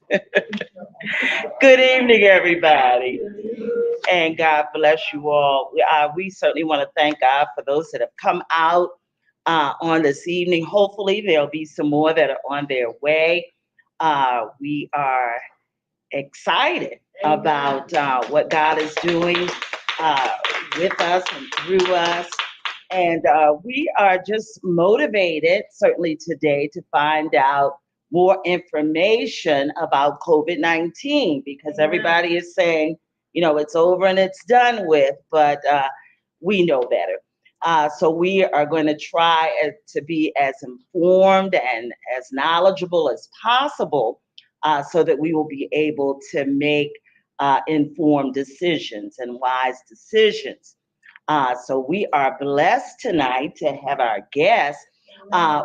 Good evening, everybody, and God bless you all. We certainly want to thank God for those that have come out on this evening. Hopefully, there'll be some more that are on their way. We are excited about what God is doing uh, with us and through us. And we are just motivated, certainly today, to find out more information about COVID 19 because everybody is saying, it's over and it's done with, but we know better. So we are going to try to be as informed and as knowledgeable as possible so that we will be able to make informed decisions and wise decisions. So we are blessed tonight to have our guests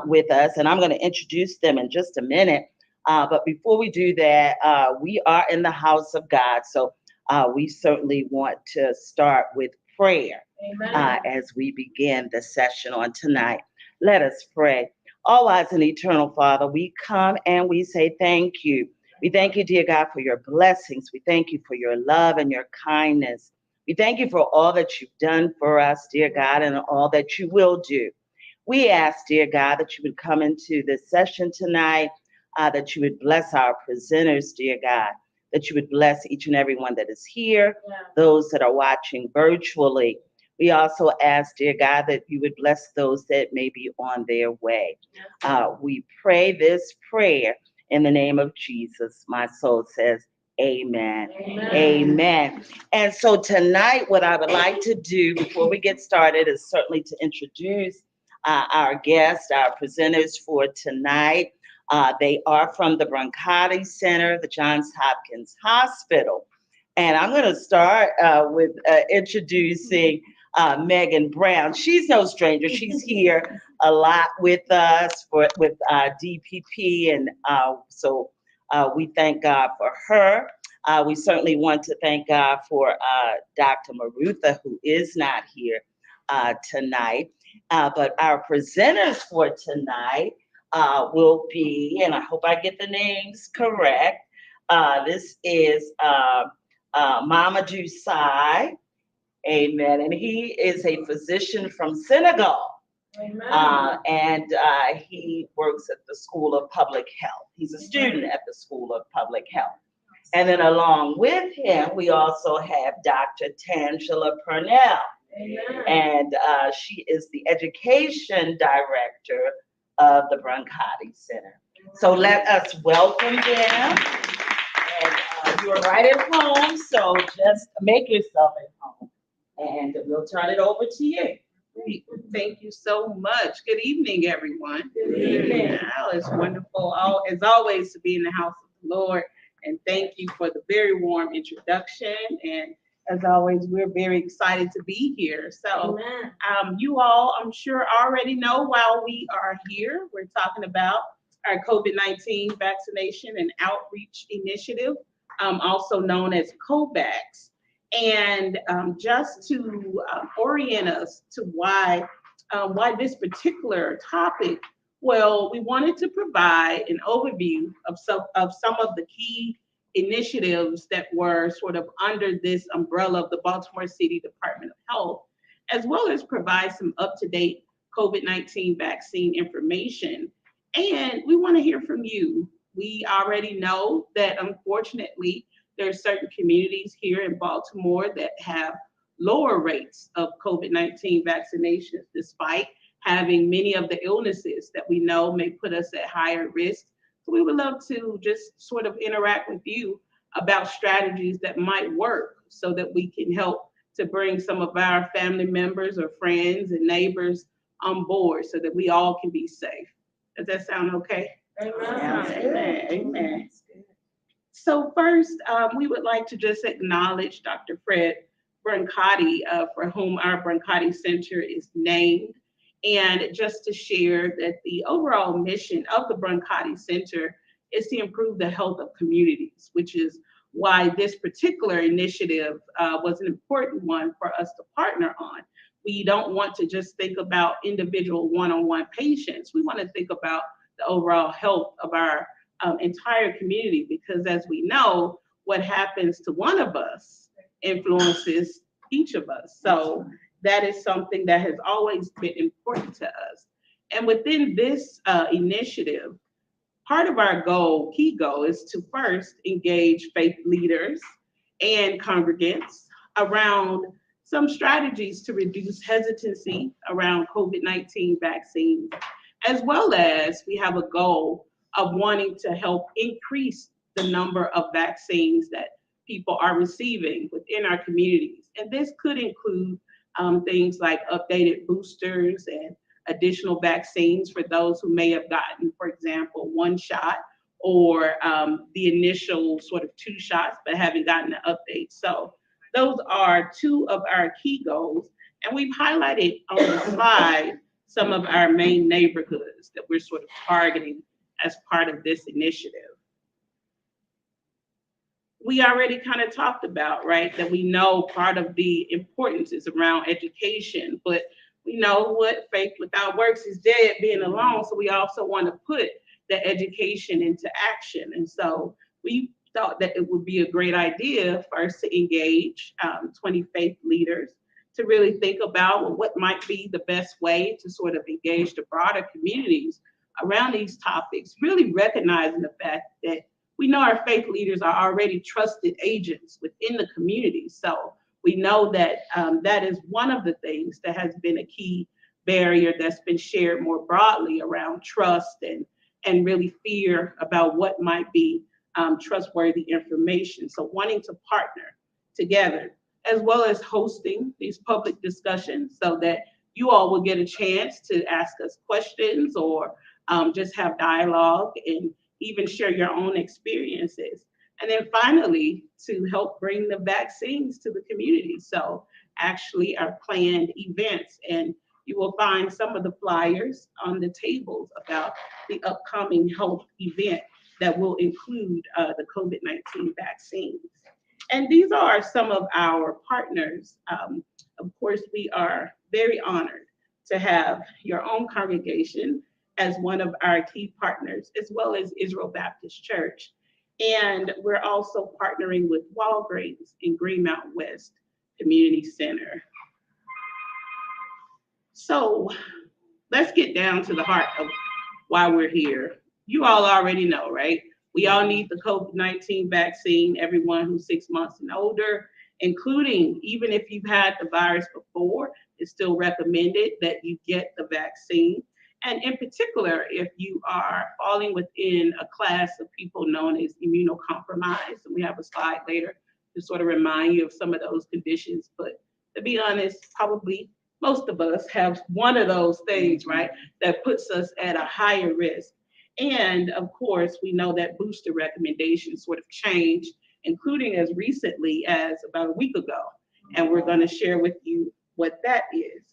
with us, and I'm going to introduce them in just a minute. But before we do that, we are in the house of God, so we certainly want to start with prayer as we begin the session on tonight. Let us pray. All wise and eternal Father, we come and we say thank you. We thank you, dear God, for your blessings. We thank you for your love and your kindness. We thank you for all that you've done for us, dear God, and all that you will do. We ask, dear God, that you would come into this session tonight, that you would bless our presenters, dear God, that you would bless each and every one that is here, those that are watching virtually. We also ask, dear God, that you would bless those that may be on their way. We pray this prayer in the name of Jesus. My soul says, Amen. Amen. Amen. And so tonight, what I would like to do before we get started is certainly to introduce our guests, our presenters for tonight. They are from the Brancati Center, the Johns Hopkins Hospital. And I'm going to start with introducing Megan Brown. She's no stranger. She's here a lot with us with DPP, and so we thank God for her. We certainly want to thank God for Dr. Marutha, who is not here tonight. But our presenters for tonight will be, and I hope I get the names correct. This is Mamadou Sai, amen, and he is a physician from Senegal. And he works at the School of Public Health. He's a student at the School of Public Health. And then along with him, we also have Dr. Tangela Purnell. And she is the education director of the Brancati Center. So let us welcome them. And you are right at home, so just make yourself at home. And we'll turn it over to you. Great. Thank you so much. Good evening, everyone. Good evening. Well, it's wonderful, as always, to be in the house of the Lord. And thank you for the very warm introduction. And as always, we're very excited to be here. So, you all, I'm sure, already know while we are here, we're talking about our COVID-19 vaccination and outreach initiative, also known as COVAX. And just to orient us to why this particular topic, well, we wanted to provide an overview of some of the key initiatives that were sort of under this umbrella of the Baltimore City Department of Health, as well as provide some up-to-date COVID-19 vaccine information. And we want to hear from you. We already know that, unfortunately, there are certain communities here in Baltimore that have lower rates of COVID-19 vaccinations, despite having many of the illnesses that we know may put us at higher risk. So we would love to just sort of interact with you about strategies that might work so that we can help to bring some of our family members or friends and neighbors on board so that we all can be safe. Does that sound okay? Amen. Amen. Amen. So first, we would like to just acknowledge Dr. Fred Brancati, for whom our Brancati Center is named, and just to share that the overall mission of the Brancati Center is to improve the health of communities, which is why this particular initiative was an important one for us to partner on. We don't want to just think about individual one-on-one patients. We want to think about the overall health of our entire community, because as we know, what happens to one of us influences each of us. So that is something that has always been important to us. And within this initiative, part of our goal, key goal, is to first engage faith leaders and congregants around some strategies to reduce hesitancy around COVID-19 vaccines, as well as we have a goal of wanting to help increase the number of vaccines that people are receiving within our communities. And this could include things like updated boosters and additional vaccines for those who may have gotten, for example, one shot or the initial sort of two shots but haven't gotten an update. So those are two of our key goals. And we've highlighted on the slide some of our main neighborhoods that we're sort of targeting as part of this initiative. We already kind of talked about, right, that we know part of the importance is around education, but we know what faith without works is dead, being alone. So we also want to put the education into action. And so we thought that it would be a great idea first to engage 20 faith leaders to really think about, well, what might be the best way to sort of engage the broader communities around these topics, really recognizing the fact that we know our faith leaders are already trusted agents within the community. So we know that that is one of the things that has been a key barrier that's been shared more broadly around trust and really fear about what might be trustworthy information. So wanting to partner together, as well as hosting these public discussions so that you all will get a chance to ask us questions or just have dialogue and even share your own experiences. And then finally, to help bring the vaccines to the community. So actually our planned events, and you will find some of the flyers on the tables about the upcoming health event that will include the COVID-19 vaccines. And these are some of our partners. Of course, we are very honored to have your own congregation as one of our key partners, as well as Israel Baptist Church. And we're also partnering with Walgreens in Greenmount West Community Center. So let's get down to the heart of why we're here. You all already know, right? We all need the COVID-19 vaccine, everyone who's 6 months and older, including even if you've had the virus before, it's still recommended that you get the vaccine. And in particular, if you are falling within a class of people known as immunocompromised, and we have a slide later to sort of remind you of some of those conditions. But to be honest, probably most of us have one of those things, right, that puts us at a higher risk. And of course, we know that booster recommendations sort of changed, including as recently as about a week ago. And we're going to share with you what that is.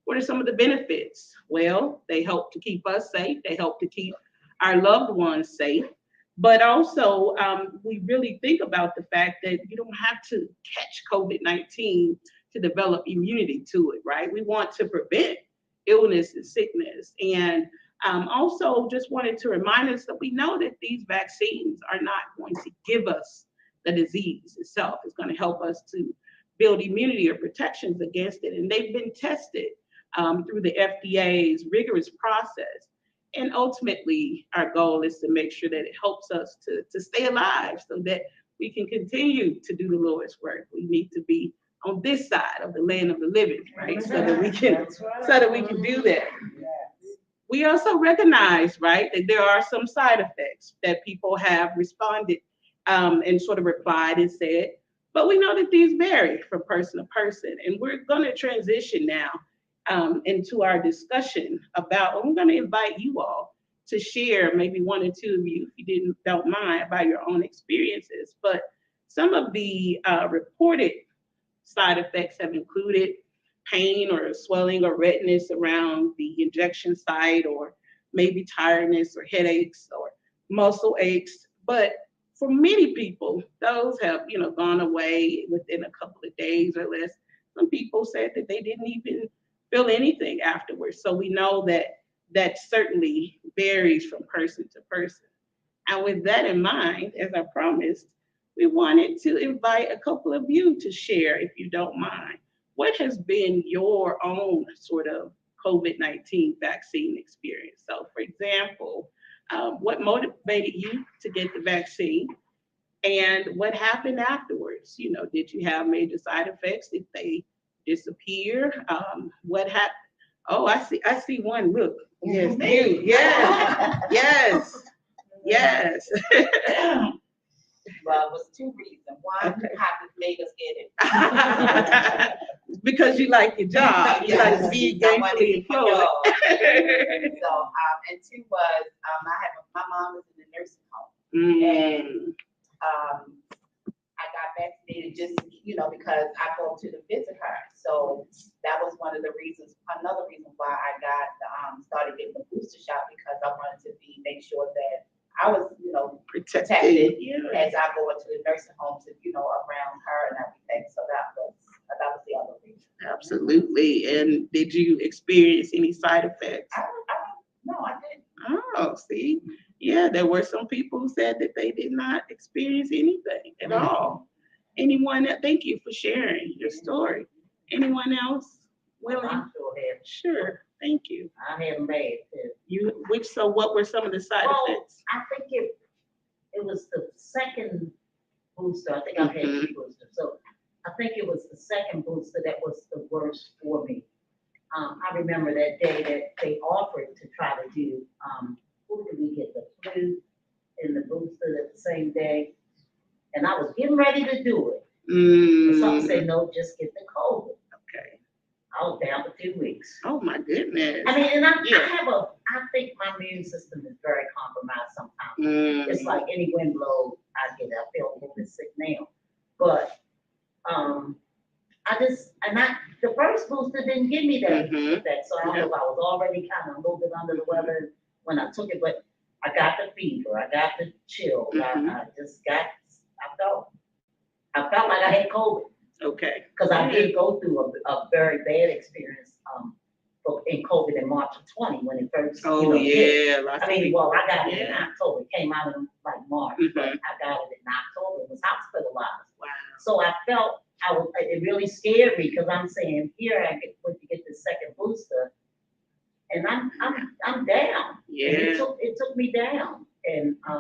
What are some of the benefits? Well, they help to keep us safe. They help to keep our loved ones safe. But also, we really think about the fact that you don't have to catch COVID-19 to develop immunity to it, right? We want to prevent illness and sickness. And also just wanted to remind us that we know that these vaccines are not going to give us the disease itself. It's going to help us to build immunity or protections against it. And they've been tested through the FDA's rigorous process. And ultimately, our goal is to make sure that it helps us to stay alive so that we can continue to do the Lord's work. We need to be on this side of the land of the living, right? So that we can do that. We also recognize, right, that there are some side effects that people have responded and sort of replied and said, but we know that these vary from person to person. And we're going to transition now into our discussion about, I'm going to invite you all to share, maybe one or two of you, if you don't mind, about your own experiences. But some of the reported side effects have included pain or swelling or redness around the injection site, or maybe tiredness or headaches or muscle aches. But for many people, those have, gone away within a couple of days or less. Some people said that they didn't even feel anything afterwards. So we know that that certainly varies from person to person. And with that in mind, as I promised, we wanted to invite a couple of you to share, if you don't mind. What has been your own sort of COVID-19 vaccine experience? So, for example, what motivated you to get the vaccine? And what happened afterwards? Did you have major side effects? Did they disappear? What happened? Oh, I see one. Look, yes, you, yes, yes, yes. Well, it was two reasons. One, Hopkins made us get it. Because you like your job, you like to be gainfully employed. And two was my mom was in the nursing home, and I got vaccinated just because I go to the visit her. So that was one of the reasons. Another reason why I got started getting the booster shot, because I wanted to make sure that I was protected as I go into the nursing homes and around her and everything. So that was the other reason. Absolutely. And did you experience any side effects? No, I didn't. Oh, see, yeah, there were some people who said that they did not experience anything at all. Anyone? Thank you for sharing your story. Anyone else willing? I'm sure that. Sure. Thank you. I haven't made it. So what were some of the side effects? I think it was the second booster. I think I've had two boosters. So I think it was the second booster that was the worst for me. I remember that day that they offered to try to do, who did we get, the flu and the booster at the same day? And I was getting ready to do it. And some said, no, just get the COVID. Okay. I was down for 2 weeks. Oh my goodness. I mean, and I think my immune system is very compromised sometimes. It's like any wind blow, I feel a little bit sick now. But the first booster didn't give me that effect. So I don't know if I was already kind of a little bit under the weather when I took it, but I got the fever, I got the chill, I felt like I had COVID. Okay. Because I did go through a very bad experience in COVID in March of 20 when it first. Hit. I got it in October. It came out in like March, but I got it in October. It was hospitalized. Wow. So I felt it really scared me, because I'm saying here I went to get the second booster, and I'm down. Yeah. And it took me down, and I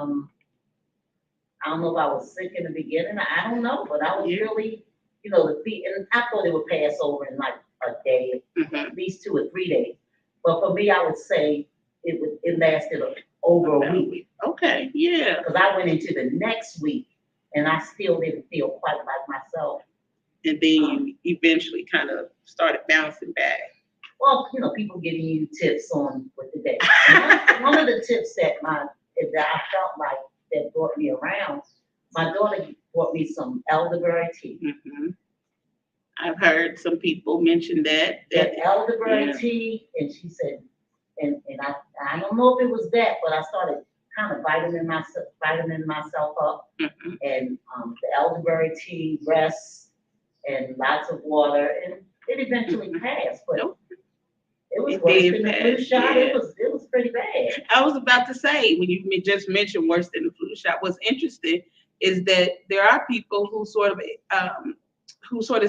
don't know if I was sick in the beginning. I don't know, but I was really. The feet, and I thought it would pass over in like a day, at least 2 or 3 days. But for me, I would say it lasted over a week. Okay, yeah. Because I went into the next week, and I still didn't feel quite like myself. And then you eventually kind of started bouncing back. Well, people giving you tips on what to do. One of the tips that I felt like that brought me around, my daughter bought me some elderberry tea. I've heard some people mention that elderberry tea, and she said, and I don't know if it was that, but I started kind of vitamin myself up, and the elderberry tea, rest, and lots of water, and it eventually passed, but it was worse than the flu shot. Yeah. It was pretty bad. I was about to say, when you just mentioned worse than the flu shot, what's interesting is that there are people who sort of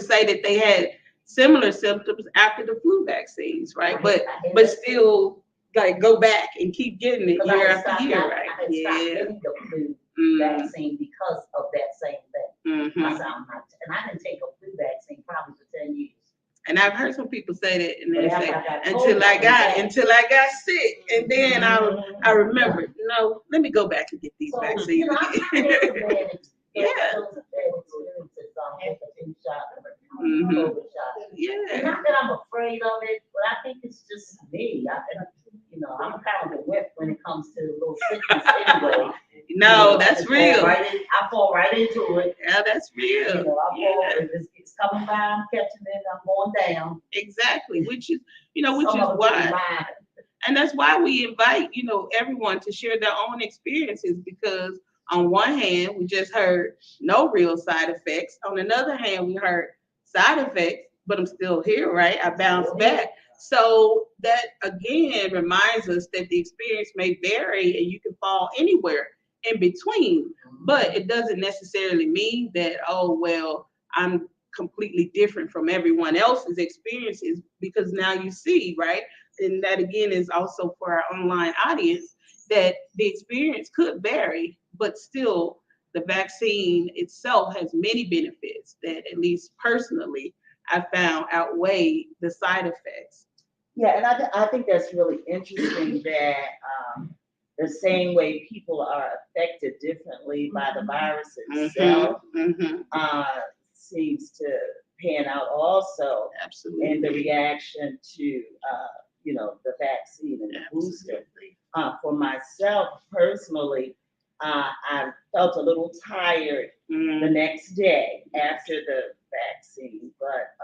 say that they had similar symptoms after the flu vaccines, right? But still like go back and keep getting it year after year, right? I had stopped getting the flu vaccine because of that same thing. I didn't take a flu vaccine probably for 10 years. And I've heard some people say that, and they say until I got sick, and then I remembered, no, let me go back and get these vaccines. Yeah. Yeah. Not that I'm afraid of it, but I think it's just me. I'm kind of a whip when it comes to a little sickness anyway. No, that's real. I fall right into it. Yeah, that's real. It's coming by, I'm catching it, I'm going down. Exactly, which is why. And that's why we invite, everyone to share their own experiences, because on one hand, we just heard no real side effects. On another hand, we heard side effects, but I'm still here, right? I bounced back. So that, again, reminds us that the experience may vary and you can fall anywhere in between. But it doesn't necessarily mean that, oh, well, I'm completely different from everyone else's experiences, because now you see, right? And that again is also for our online audience, that the experience could vary, but still the vaccine itself has many benefits that, at least personally, I found outweigh the side effects. Yeah, and I think that's really interesting that the same way people are affected differently by the virus itself seems to pan out also Absolutely. in the reaction to the vaccine and the booster. For myself personally, I felt a little tired the next day after the vaccine, but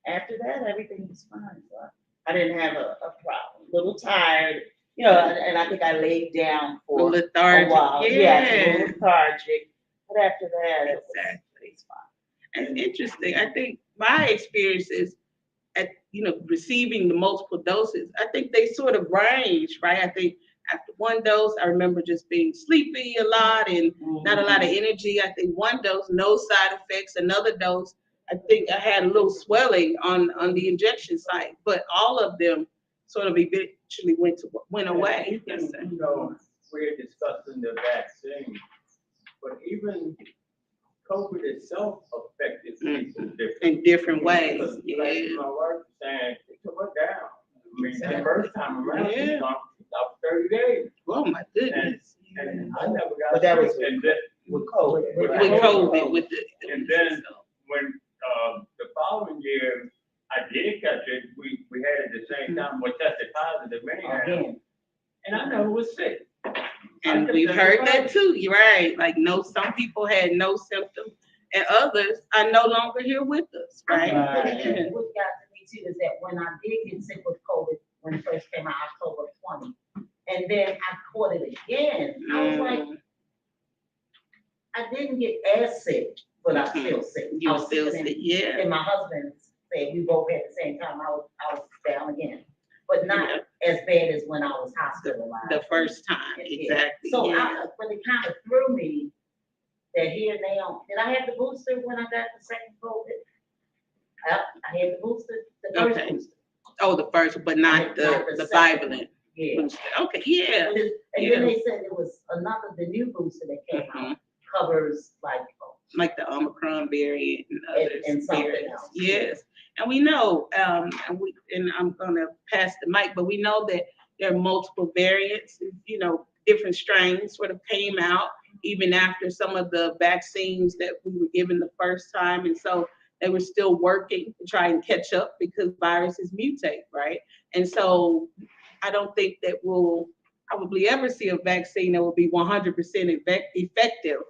after that everything was fine. So I didn't have a problem. A little tired, and I think I laid down for lethargic. a while. Yeah. A little lethargic, but after that it was fine. It's interesting. I think my experiences at receiving the multiple doses, I think they sort of range, right? I think after one dose, I remember just being sleepy a lot and not a lot of energy. I think one dose, no side effects. Another dose, I think I had a little swelling on the injection site, but all of them sort of eventually went away. Yes, we're discussing the vaccine, but even COVID itself affected people in different ways. Like my wife saying, it took her down. I mean, the first time around, she stopped 30 days. Oh my goodness. And I never got But that was with COVID. With COVID, and then when the following year I did catch it, we had it at the same time, we tested positive anyhow. And I never was sick. And we've heard that too. You're right. Like, some people had no symptoms, and others are no longer here with us. Right. What got to me too is that when I did get sick with COVID, when it first came out, October 20, and then I caught it again, I was like, I didn't get as sick, but I'm still sick. You were still sick, yeah. And my husband said we both at the same time. I was down again, but not as bad as when I was hospitalized the first time. Exactly. So but it kind of threw me that here now. Did I have the booster when I got the second COVID? I had the booster, the first booster. Oh, the first, but not the bivalent. Yeah. Booster. Okay. Yeah. And then they said it was the new booster that came out covers like the Omicron variant and other and something variants. else. Yes. And we know, and I'm gonna pass the mic, but we know that there are multiple variants, different strains sort of came out even after some of the vaccines that we were given the first time. And so they were still working to try and catch up because viruses mutate, right? And so I don't think that we'll probably ever see a vaccine that will be 100% effective.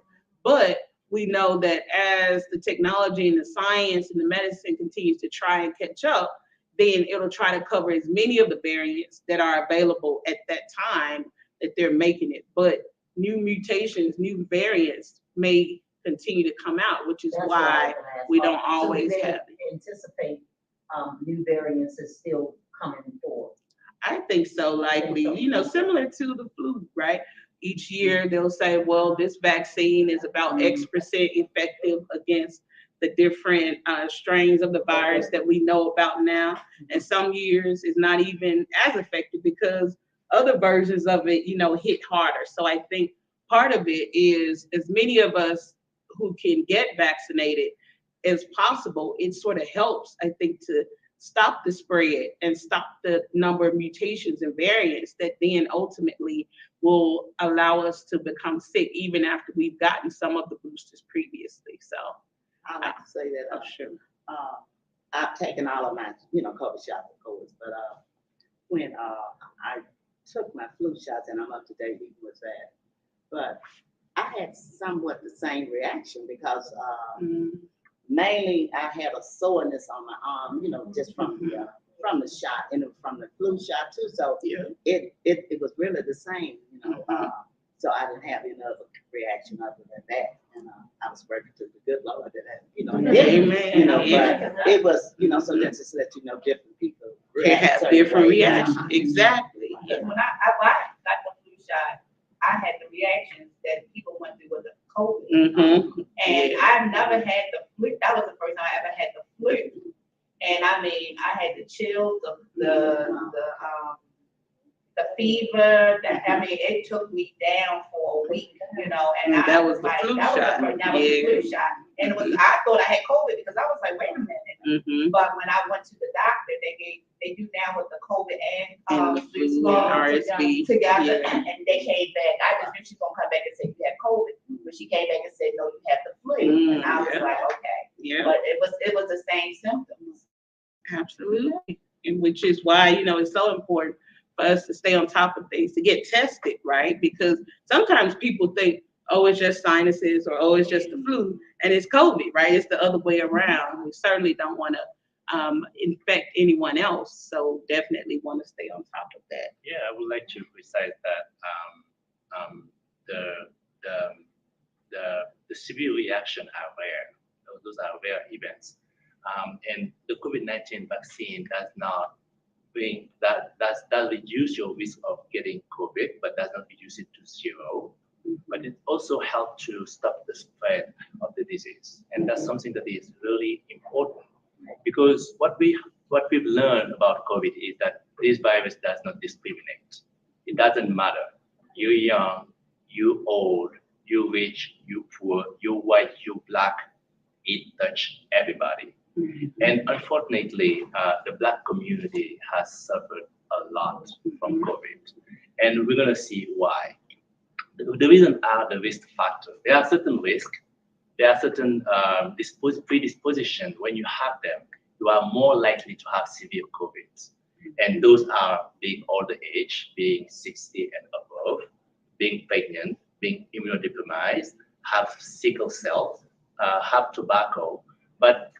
But we know that as the technology and the science and the medicine continues to try and catch up, then it'll try to cover as many of the variants that are available at that time that they're making it. But new mutations, new variants may continue to come out, which is why we don't always have it. Anticipate new variants is still coming forward. I think so, likely, similar to the flu, right? Each year they'll say, well, this vaccine is about X% effective against the different strains of the virus that we know about now. And some years is not even as effective because other versions of it, hit harder. So I think part of it is, as many of us who can get vaccinated as possible, it sort of helps, I think, to stop the spread and stop the number of mutations and variants that then ultimately will allow us to become sick even after we've gotten some of the boosters previously. So I like to say that sure. I've taken all of my, COVID shots, of course, but when I took my flu shots, and I'm up to date with that, but I had somewhat the same reaction because mainly I had a soreness on my arm, just from the shot and from the flu shot too. So it was really the same, so I didn't have any other reaction other than that. And I was working to the good Lord that but it was, so that's just let you know different people have different reactions. Exactly. When I got the flu shot, I had the reactions that people went through with the COVID. Mm-hmm. And I've never had the flu. That was the first time I ever had the flu. And I mean, I had the chills, the fever. I mean, it took me down for a week, and That was the flu shot. That was the flu shot. And it was, I thought I had COVID because I was like, wait a minute. Mm-hmm. But when I went to the doctor, they do now with the COVID And and the flu flu and RSV. together, Yeah. and they came back. I just knew she was gonna come back and say you had COVID, but she came back and said no, you have the flu, and I was Yeah. like, okay. Yeah. But it was the same symptoms. Absolutely. And which is why, it's so important for us to stay on top of things, to get tested, right? Because sometimes people think, oh, it's just sinuses or, oh, it's just the flu, and it's COVID, right? It's the other way around. We certainly don't want to infect anyone else. So definitely want to stay on top of that. Yeah, I would like to precise that the severe reaction are rare. Those are rare events, and the COVID-19 vaccine does not bring that reduce your risk of getting COVID, but does not reduce it to zero. But it also helps to stop the spread of the disease, and that's something that is really important, because what we've learned about COVID is that this virus does not discriminate. It doesn't matter. You're young, you old, you rich, you poor, you white, you black. It touches everybody. And unfortunately, the Black community has suffered a lot from COVID. And we're going to see why. The reason are the risk factors. There are certain risks, there are certain predisposition. When you have them, you are more likely to have severe COVID. And those are being older age, being 60 and above, being pregnant, being immunodeprimized, have sickle cell, have tobacco. But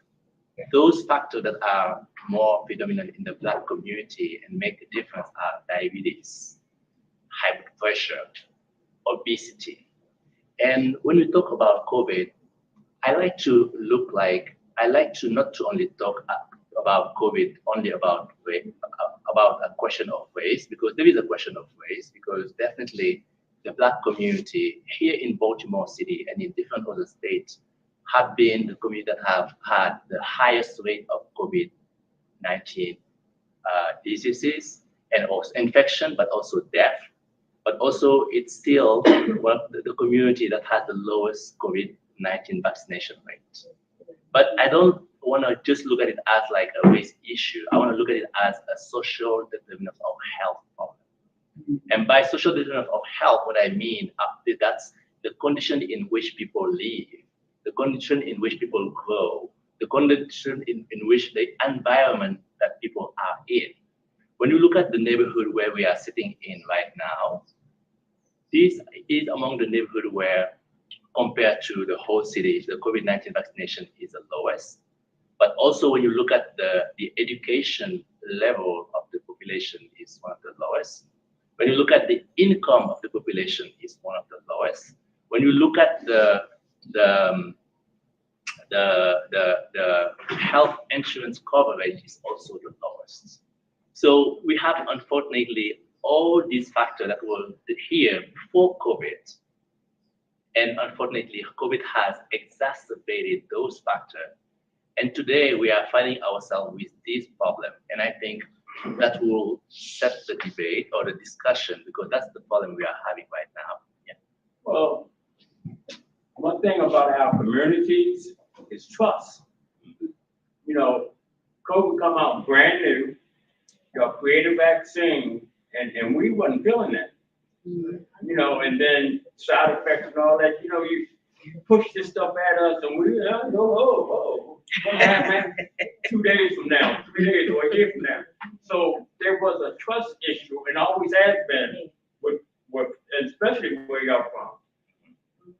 those factors that are more predominant in the Black community and make a difference are diabetes, high blood pressure, obesity. And when we talk about COVID, I like to not to only talk about COVID only about a question of race, because there is a question of race, because definitely the Black community here in Baltimore City and in different other states have been the community that have had the highest rate of COVID-19 diseases and also infection, but also death. But also it's still one of the community that has the lowest COVID-19 vaccination rate. But I don't want to just look at it as like a race issue. I want to look at it as a social determinant of health problem. And by social determinant of health, what I mean, that's the condition in which people live, the condition in which people grow, the condition in which the environment that people are in. When you look at the neighborhood where we are sitting in right now, this is among the neighborhood where, compared to the whole city, the COVID-19 vaccination is the lowest. But also when you look at the education level of the population is one of the lowest. When you look at the income of the population is one of the lowest. When you look at the health insurance coverage is also the lowest. So we have, unfortunately, all these factors that were here before COVID. And unfortunately, COVID has exacerbated those factors. And today we are finding ourselves with this problem. And I think that will set the debate or the discussion, because that's the problem we are having right now. Yeah. Well, one thing about our communities is trust. COVID come out brand new, you create a vaccine, and we wasn't feeling that. And then side effects and all that, you push this stuff at us, and we what's gonna happen 2 days from now, 3 days or a year from now. So there was a trust issue, and always has been with especially where y'all from.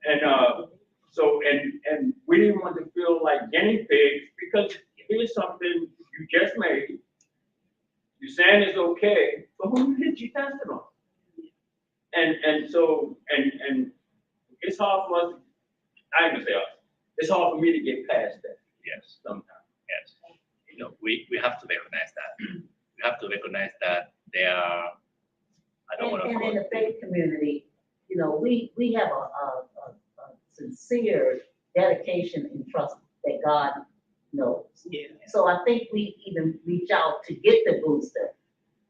And and we didn't want to feel like guinea pigs, because here's something you just made. You're saying it's okay, but who did you test it on? And so it's hard for us. I ain't gonna say us. It's hard for me to get past that. Yes. Sometimes. Yes. We have to recognize that. We have to recognize that there are, I don't want to And call in the it, faith community, you know, we have a sincere dedication and trust that God knows. Yeah. So I think we even reach out to get the booster,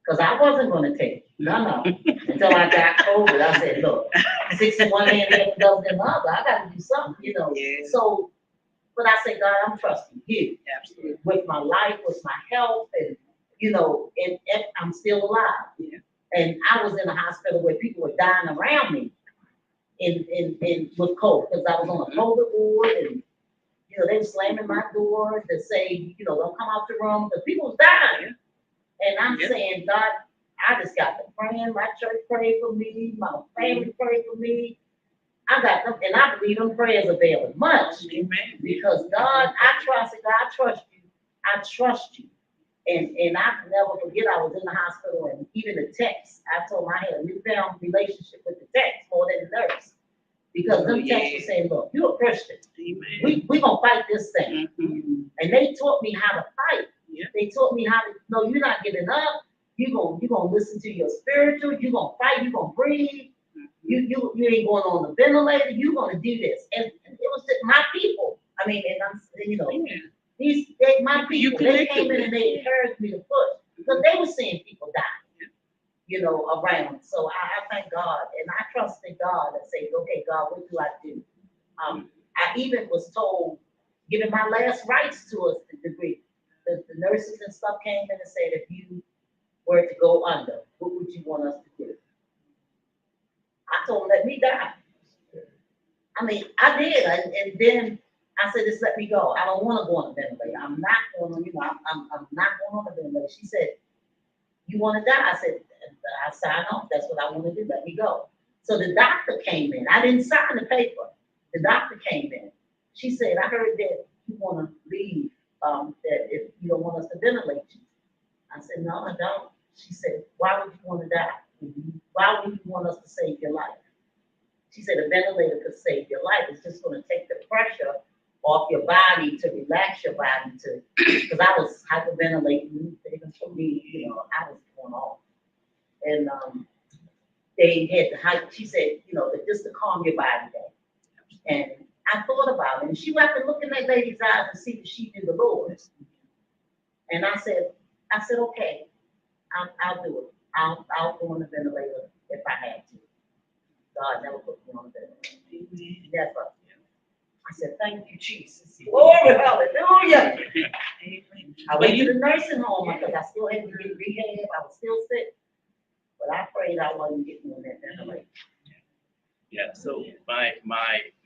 because I wasn't gonna take it, no, until I got COVID. I said, look, 61 and half dozen another, I gotta do something, you know. Yeah. So, but I said, God, I'm trusting you Absolutely. with my life, with my health, and, you know, and I'm still alive. Yeah. And I was in a hospital where people were dying around me in with COVID, because I was on a COVID ward, and, you know, they were slamming my door to say, you know, don't come out the room, because people was dying. And I'm Yep. saying, God, I just got to praying, my church prayed for me, my family prayed for me. I got them, and I believe them prayers avail much. Amen. Because God, I trust God, I trust you. I trust you. And I can never forget, I was in the hospital, and even the text, I told them I had a newfound relationship with the text more than the nurse. Because them texts were saying, look, you're a Christian. Amen. We gonna fight this thing. Mm-hmm. And they taught me how to fight. Yeah. They taught me how to, no, you're not giving up. You gonna listen to your spiritual, you're gonna fight, you're gonna breathe. You ain't going on the ventilator, you're gonna do this. And it was just my people. I mean, and I'm, you know, my people, they came in and they encouraged me to push. Because they were seeing people die, you know, around. So I thank God, and I trusted God and say, okay, God, what do I do? I even was told, giving my last rites to us degree. The nurses and stuff came in and said, if you were to go under, what would you want us to do? I told them, let me die. I mean, I did, and then I said, just let me go. I don't want to go on the ventilator. I'm not going on, you know, I'm not going on the ventilator. She said, you want to die? I said, I sign off. That's what I want to do. Let me go. So the doctor came in. I didn't sign the paper. The doctor came in. She said, I heard that you want to leave, that if you don't want us to ventilate you. I said, no, I don't. She said, why would you want to die? Why would you want us to save your life? She said, a ventilator could save your life. It's just going to take the pressure off your body to relax your body to, because I was hyperventilating, even for me, you know, I was going off. And they had the hype, she said, you know, just to calm your body down. And I thought about it, and she went to look in that lady's eyes and see that she knew the Lord. And I said, okay, I'll do it. I'll go on the ventilator if I had to. God never put me on the ventilator. Never. I said, thank you, Jesus. Glory, hallelujah. I went to the nursing home because I still had to get rehab. I was still sick. But I prayed I wasn't getting on that ventilator. Yeah, so my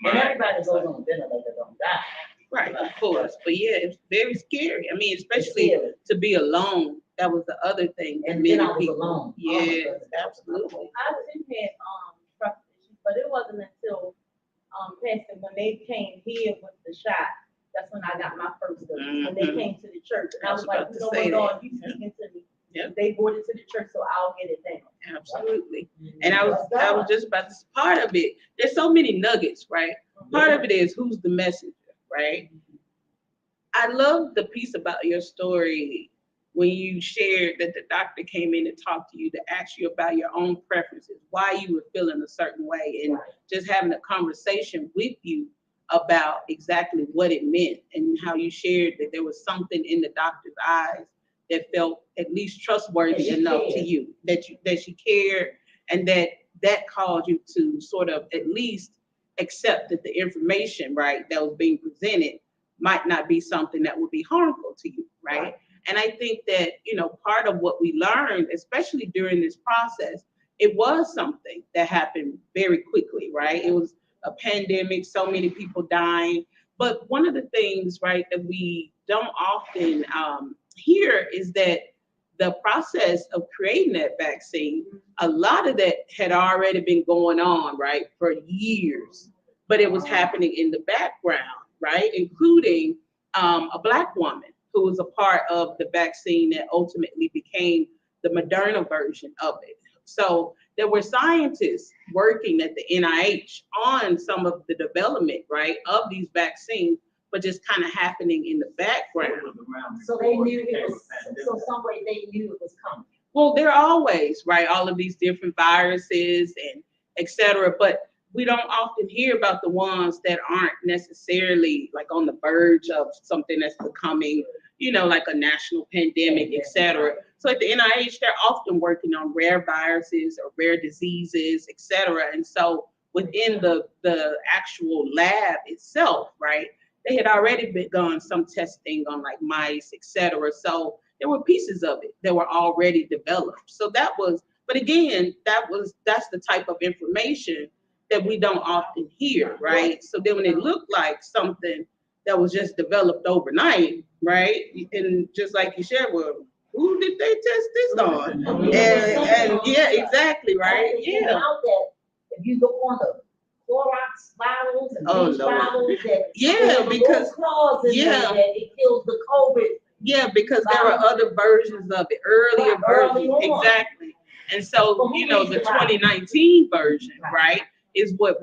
And everybody goes on the ventilator don't die. Right, of course. But yeah, it's very scary. I mean, especially to be alone. That was the other thing. And then I was alone. Yeah, absolutely. I did have trust issues, but it wasn't until Pastor, when they came here with the shot, that's when I got my first dose. When they came to the church, and I was like, you know what, Lord, you speaking to me. Yep. They brought it to the church, so I'll get it down. Absolutely. And I was just about to, part of it, there's so many nuggets, right? Part of it is who's the messenger, right? I love the piece about your story when you shared that the doctor came in and talked to you to ask you about your own preferences, why you were feeling a certain way, and just having a conversation with you about exactly what it meant, and how you shared that there was something in the doctor's eyes that felt at least trustworthy enough to you, that she cared, and that caused you to sort of at least accept that the information, right, that was being presented might not be something that would be harmful to you, right? And I think that, you know, part of what we learned, especially during this process, it was something that happened very quickly, right? It was a pandemic, so many people dying. But one of the things, right, that we don't often hear is that the process of creating that vaccine, a lot of that had already been going on, right, for years. But it was happening in the background, right, including a Black woman who was a part of the vaccine that ultimately became the Moderna version of it. So there were scientists working at the NIH on some of the development, right, of these vaccines, but just kind of happening in the background. So they knew it was, so some way they knew it was coming. Well, there are always, right, all of these different viruses etc. But we don't often hear about the ones that aren't necessarily like on the verge of something that's becoming, like a national pandemic, etc. So at the NIH, they're often working on rare viruses or rare diseases, etc. And so within the actual lab itself, right, they had already begun some testing on like mice, etc. So there were pieces of it that were already developed. So but again, that's the type of information that we don't often hear, right? So then when it looked like something that was just developed overnight, right? And just like you shared, well, who did they test this on? And yeah, exactly, right? Yeah. Out that if you go on the Clorox bottles and Oh, bleach Lord. bottles that Yeah, because clause in there yeah. that it kills the COVID. Yeah, because there are other versions of it, earlier Early versions, on. exactly. And so, the 2019 version, right, is what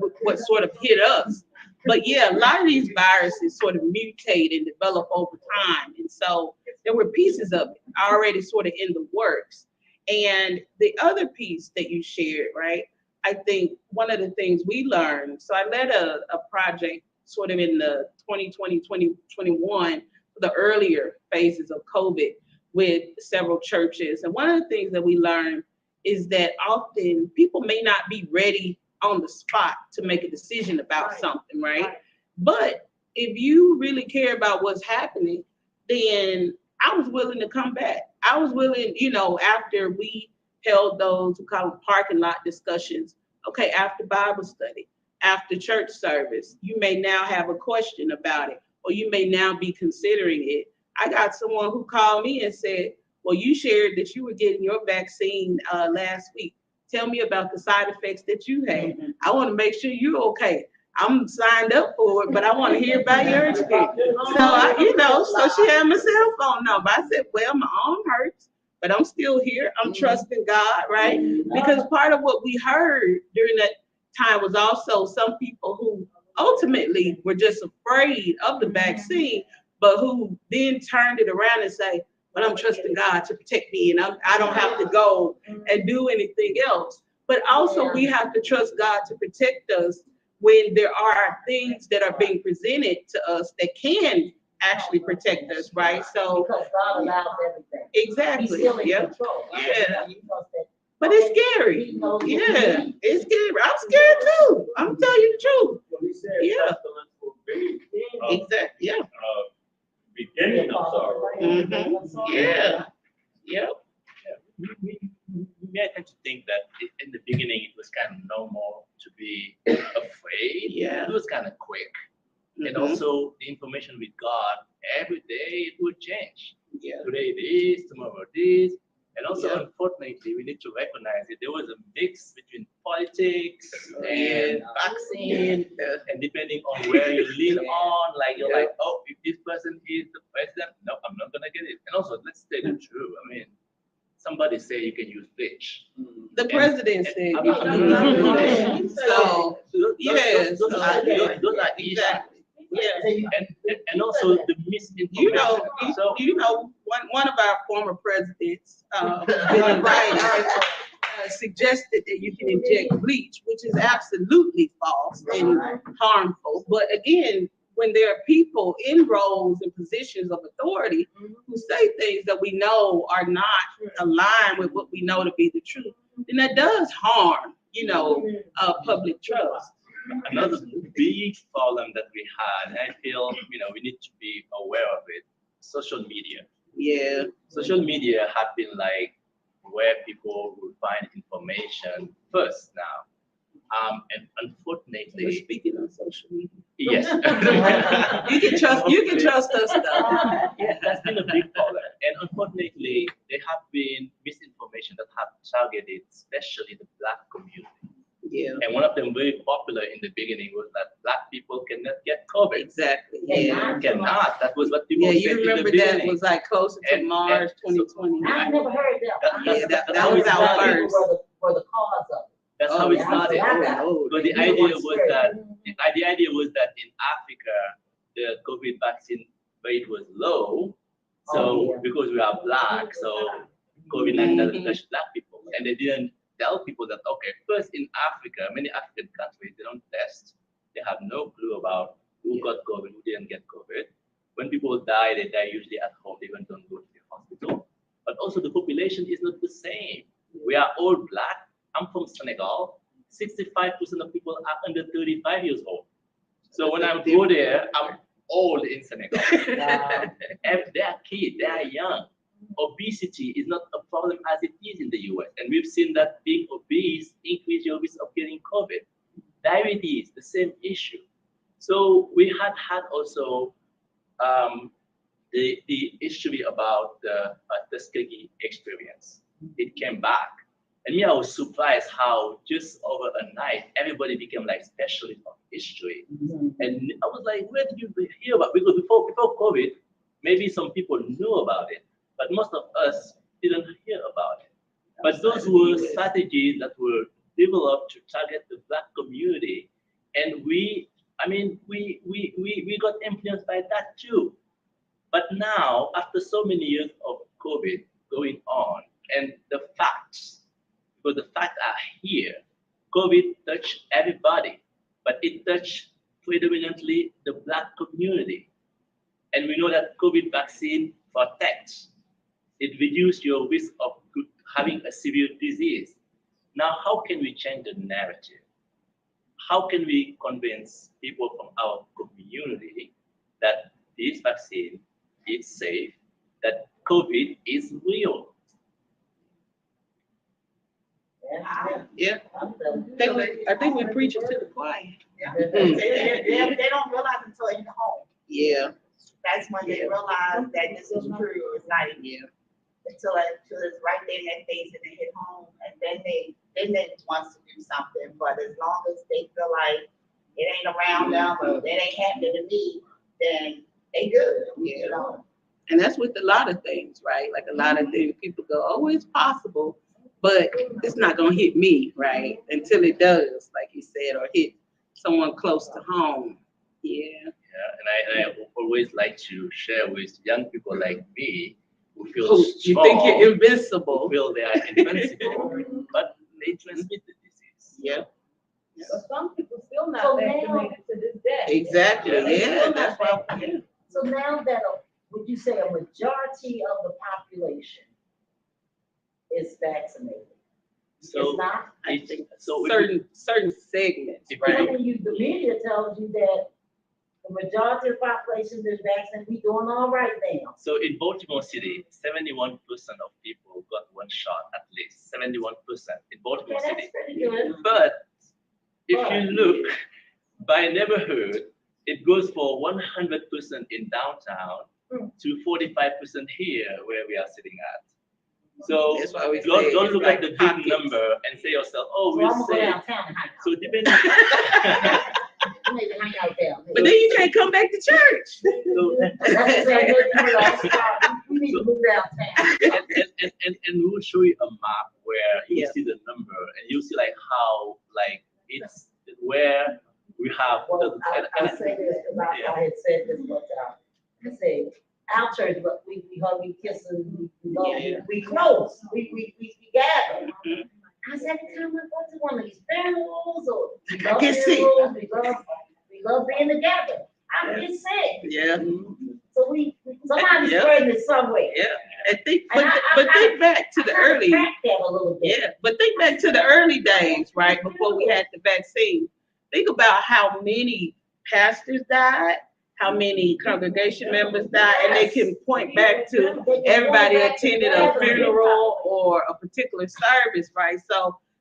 sort of hit us. But yeah, a lot of these viruses sort of mutate and develop over time. And so there were pieces of it already sort of in the works. And the other piece that you shared, right, I think one of the things we learned, so I led a project sort of in the 2020, 2021, the earlier phases of COVID with several churches. And one of the things that we learned is that often people may not be ready on the spot to make a decision about something, right? But if you really care about what's happening, then I was willing to come back. I was willing, after we held those, we call them parking lot discussions, okay, after Bible study, after church service, you may now have a question about it, or you may now be considering it. I got someone who called me and said, well, you shared that you were getting your vaccine last week. Tell me about the side effects that you had. I want to make sure you're okay. I'm signed up for it, but I want to hear about your experience. So so she had my cell phone number. I said, well, my arm hurts, but I'm still here. I'm trusting God, right? Because part of what we heard during that time was also some people who ultimately were just afraid of the vaccine, but who then turned it around and say, but I'm trusting God to protect me, and I don't have to go and do anything else. But also we have to trust God to protect us when there are things that are being presented to us that can actually protect us, right? So Because God allows everything. exactly. He's still in Yeah. control. Yeah. You trust that. But it's scary. Yeah, it's scary. I'm scared too. I'm telling you the truth. Well, he said Yeah. pestilence will be Exactly. Yeah. beginning of sorrow. Yeah. Yep. We tend to think that in the beginning it was kind of normal to be afraid. Yeah. It was kind of quick. And Mhm. also the information with God, every day it would change. Yeah. Today it is, tomorrow it is. And also, Yeah. unfortunately, we need to recognize that there was a mix between politics and vaccine, and depending on where you lean on, like you're like, oh, if this person is the president, no, I'm not gonna get it. And also, let's tell the truth. I mean, somebody say you can use bleach. The president said. I'm you not- can I'm use not- it. So Those so are issues. exactly. Yeah. And also the misinformation. One of our former presidents, Bill Biden, suggested that you can inject bleach, which is absolutely false and harmful. But again, when there are people in roles and positions of authority who say things that we know are not aligned with what we know to be the truth, then that does harm, public trust. Another big problem that we had, and I feel we need to be aware of it. Social media. Yeah. Social media have been like where people will find information first now. And We're unfortunately, speaking on social media. yes, You can trust us though. yeah, that's been a big problem. And unfortunately, there have been misinformation that have targeted, especially the Black community. Yeah. And one of them very popular in the beginning was that Black people cannot get COVID. Exactly. Yeah. Cannot. That was what people Yeah, said you in the remember beginning. that was like closer to And- March and so- 2020. I never heard that. Yeah, that how was it our started. first. For the cause of it. That's how it started. Oh, But the idea was that in Africa, the COVID vaccine rate was low. So because we are Black, so COVID-19 doesn't touch Black people, and they didn't tell people people that, okay, first in Africa, many African countries, they don't test. They have no clue about who got COVID, who didn't get COVID. When people die, they die usually at home. They even don't go to the hospital. But also the population is not the same. We are all black. I'm from Senegal. 65% of people are under 35 years old. So when I go there, I'm old in Senegal. And they are kids, they are young. Obesity is not a problem as it is in the US. And we've seen that being obese increase your risk of getting COVID. Diabetes, the same issue. So we had also the issue about the Tuskegee experience. It came back. And me, I was surprised how just over a night, everybody became like specialists of history. And I was like, where did you hear about it? Because before COVID, maybe some people knew about it, but most of us didn't hear about it. But those were strategies that were developed to target the Black community. And we got influenced by that too. But now, after so many years of COVID going on, and the facts, because the facts are here, COVID touched everybody, but it touched predominantly the Black community. And we know that COVID vaccine protects. It reduces your risk of having a severe disease. Now, how can we change the narrative? How can we convince people from our community that this vaccine is safe, that COVID is real? Yeah. I think we preach it to the choir. They don't realize until in the home. Yeah. That's when they realize that this is true. It's like until it's right there in their face and they hit home, and then they want to do something. But as long as they feel like it ain't around them or it ain't happening to me, then they good. You know. And that's with a lot of things, right? Like a lot of things, people go, oh, it's possible, but it's not gonna hit me, right? Until it does, like you said, or hit someone close to home. Yeah. Yeah, and I always like to share with young people like me who feel You strong, think you're invincible. who feel they are invincible, but they transmit the disease. Yeah. But some people still not So now- vaccinated to this day. Exactly. Yeah. That's why. So now that, would you say a majority of the population is vaccinated? So It's not? I think so certain segments, if But right? when the media tells you that the majority of the population is vaccinated, we doing all right now. So in Baltimore City, 71% of people got one shot at least. 71% in Baltimore Yeah, City. that's pretty good. But if you look by neighborhood, it goes for 100% in downtown to 45% here where we are sitting at. So That's why we say don't it's look like at the big pockets. number and say yourself, oh, So we're I'm gonna go safe. downtown and hang out. So depending. Maybe hang out down there. But then you can't come back to church. So, That's what we need to move downtown. and we'll show you a map where you Yeah. see the number and you see like how like it's where we have Well, the, I say this, because I had said this one time. I said, our church, but we hug, we kiss, and we love, we close, we gather. I said, every time I go to one of these funerals or we love get sick. funerals, we love being together. I get sick. Yeah. So somebody's spreading it somewhere. Yeah. And think, And but think back to the I kinda early. cracked that a little bit. Yeah, but think back to the early days, right, before we had the vaccine. Think about how many pastors died, how many congregation members died, and they can point back to everybody attended a funeral or a particular service, right?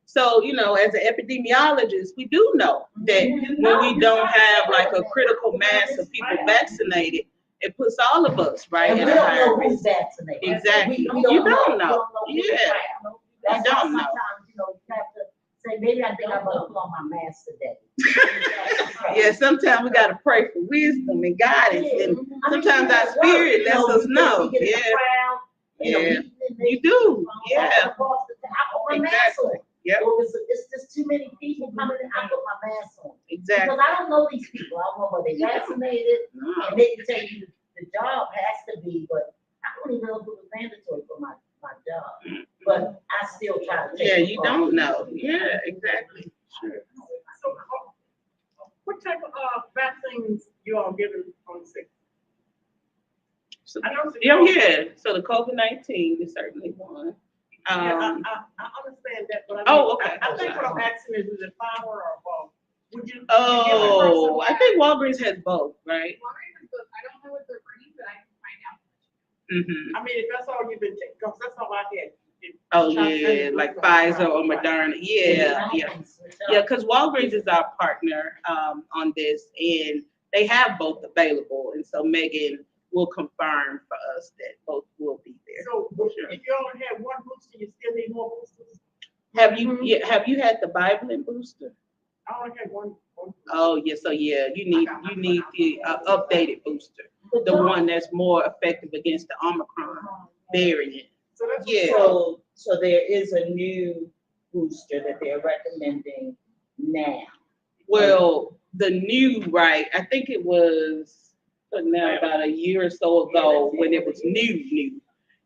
So you know, as an epidemiologist, we do know that when we don't have like a critical mass of people vaccinated, it puts all of us, right, And we at a don't higher know risk. who's vaccinated. Exactly. We You don't don't know. know. We don't know who's Yeah. vaccinated. That's You why don't know. sometimes, you have to say, maybe I think I'm gonna put on my mask today. Yeah, sometimes we gotta pray for wisdom and guidance, and sometimes our spirit lets us know. Yeah, yeah, you do. Yeah, I put my mask on. Yep. Or it's just too many people coming in, I put my mask on. Exactly. Because I don't know these people. I don't know whether they vaccinated, No. and they can tell you the job has to be, but I don't even know if it was mandatory for my job. But I still try to take Yeah, a you call. don't know. Yeah, exactly. Sure. So, what type of vaccines you all giving on the sick? So, I know. yeah. So the COVID-19 is certainly one. Yeah, I understand that, but I mean, Oh, okay. I think what I'm asking is it flour or both? Would you? Oh, I think Walgreens has both, right? I don't know what they're bringing, but I can find out. Mm-hmm. I mean, if that's all you've been taking, because that's all I had. Oh, yeah, like Pfizer or Moderna. Yeah, yeah. Yeah, because Walgreens is our partner on this, and they have both available. And so Megan will confirm for us that both will be there. So if you only had one booster, you still need more boosters? Have you had the bivalent booster? I only had one. Oh, yeah, so yeah, you need the updated booster, the one that's more effective against the Omicron variant. So that's Yeah. So there is a new booster that they're recommending now. Well, the new, right, I think it was now about a year or so ago when it was new.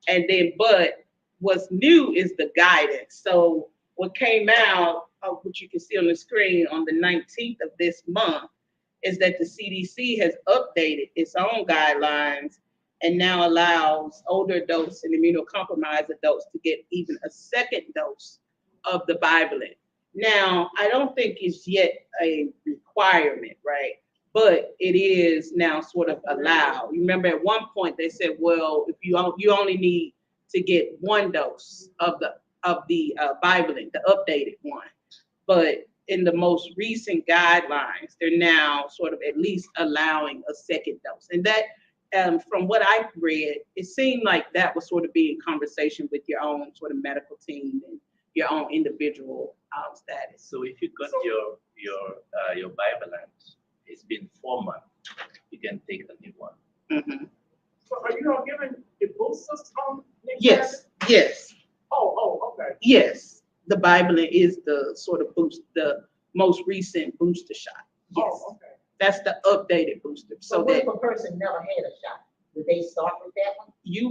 And then, but what's new is the guidance. So what came out, which you can see on the screen on the 19th of this month, is that the CDC has updated its own guidelines and now allows older adults and immunocompromised adults to get even a second dose of the bivalent. Now, I don't think it's yet a requirement, right? But it is now sort of allowed. You remember at one point they said, well, if you only need to get one dose of the bivalent, the updated one. But in the most recent guidelines, they're now sort of at least allowing a second dose. And that, from what I read, it seemed like that was sort of being conversation with your own sort of medical team and your own individual status. So if you got your bivalent, it's been 4 months, you can take the new one. Mm-hmm. So are you all giving the boosters on next Yes, Saturday? yes, Oh, okay. yes. The bivalent is the sort of the most recent booster shot. Yes, Oh, okay. that's the updated booster. So So what that if a person never had a shot? Would they start with that one? you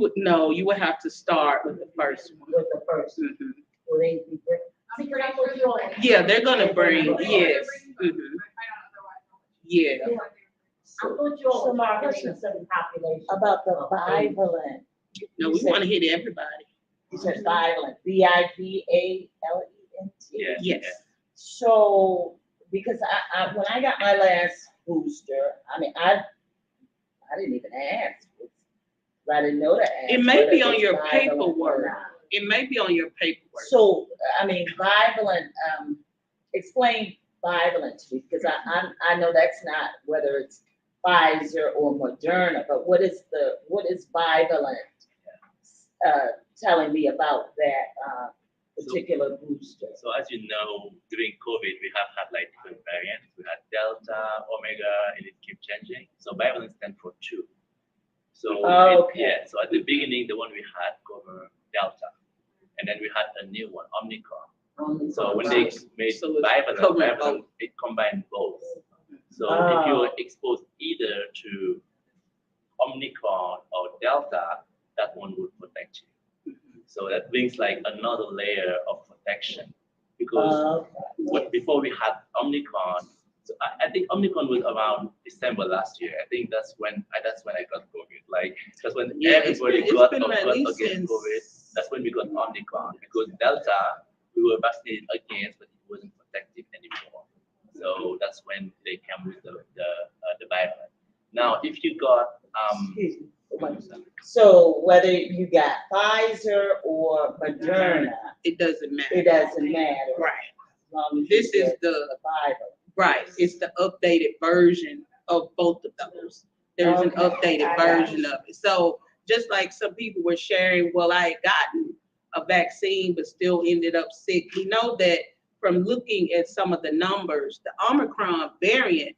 would have to start with the first one. With the first? Mhm. Will they be bring? See, 'cause I thought you all. Yeah, they're gonna bring, yes. Mhm. Yeah. I thought you all were targeting a certain population. About the bivalent. No, we want to hit everybody. You said bivalent, VIVALENT. Yeah. Yes. So, because I when I got my last booster, I mean, I didn't even ask. I didn't know to ask. It may whether be on it's your bivalent or paperwork. not. It may be on your paperwork. So, I mean, bivalent, explain bivalent to me, because I know that's not whether it's Pfizer or Moderna, but what is bivalent telling me about that particular booster? So as you know, during COVID, we have had like different variants. We had Delta, Omega, and it kept changing. So bivalent stands for 2. So Okay. so at the beginning, the one we had covered Delta, and then we had a new one, Omicron. So when they made So it's bivalent, covering both. it combined both. So Ah. if you were exposed either to Omicron or Delta, that one would protect you. So that brings like another layer of protection because before we had Omicron, so I think Omicron was around December last year. I think that's when I got COVID. Like that's when everybody got against COVID. That's when we got Omicron because Delta we were vaccinated against, but it wasn't protective anymore. So that's when they came with the bivalent. Now, if you got So whether you got Pfizer or Moderna, It doesn't matter. it doesn't matter. Right. As long as This you is get the bivalent. right. It's the updated version of both of those. There's an Okay, updated I got version of it. So just like some people were sharing, well, I had gotten a vaccine but still ended up sick. We know that from looking at some of the numbers, the Omicron variant,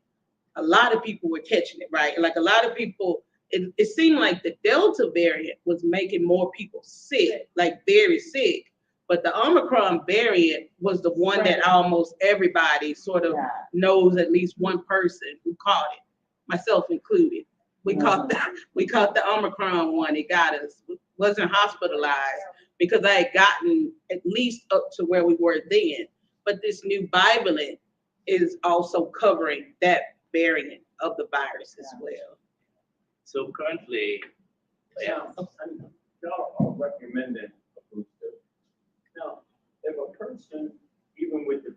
a lot of people were catching it, right? Like a lot of people, it seemed like the Delta variant was making more people sick, like very sick. But the Omicron variant was the one that almost everybody sort of knows at least one person who caught it, myself included. We caught the Omicron one. It got us. Wasn't hospitalized, because I had gotten at least up to where we were then. But this new bivalent is also covering that variant of the virus as well. So currently, yeah, Y'all are recommending a booster. Now, if a person, even with the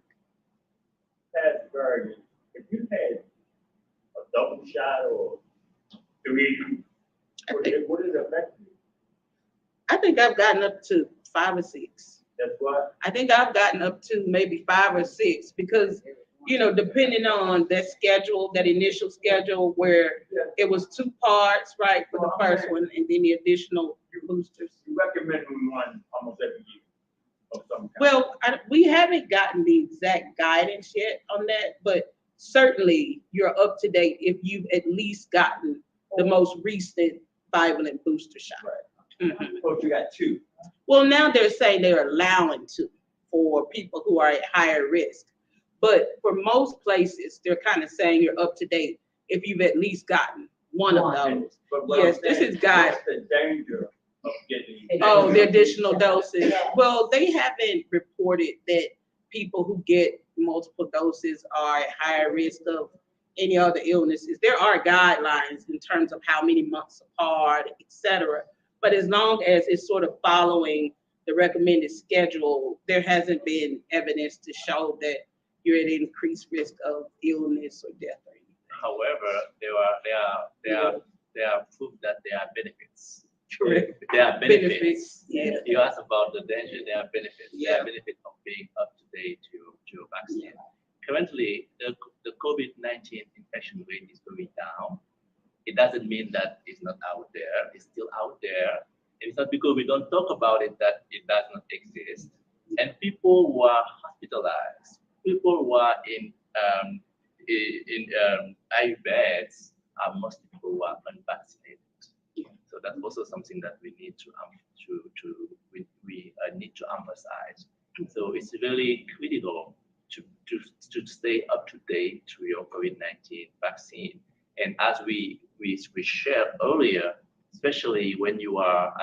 past variant, if you had a double shot or 3, would it affect you? I think I've gotten up to 5 or 6. That's what, I think I've gotten up to maybe 5 or 6 because, depending on that schedule, that initial schedule where it was 2 parts, right, for the first one, and then the additional boosters. you recommend one almost every year of some kind. Well, we haven't gotten the exact guidance yet on that, but certainly you're up to date if you've at least gotten the most recent bivalent booster shot. Right. Mhm. Oh, you got 2. Well, now they're saying they're allowing to for people who are at higher risk. But for most places, they're kind of saying you're up to date if you've at least gotten one of those. But what I'm Yes, this saying, is guide. what's the danger of getting? Oh, the additional doses. Well, they haven't reported that people who get multiple doses are at higher risk of any other illnesses. There are guidelines in terms of how many months apart, et cetera. But as long as it's sort of following the recommended schedule, there hasn't been evidence to show that you're at increased risk of illness or death or anything. however, there are proof that there are benefits. Correct. There are benefits. Benefits, yeah. You asked about the danger, there are benefits. There Yeah. are benefits of being up to date to your vaccine. Currently, the COVID-19 infection rate is going down. It doesn't mean that it's not out there. It's still out there. And it's not because we don't talk about it that it does not exist. And people who are hospitalized, people who are in IU beds are mostly people who are unvaccinated. So that's also something that we need to need to emphasize. So it's really critical to stay up to date to your COVID-19 vaccine. And as we shared earlier, especially when you are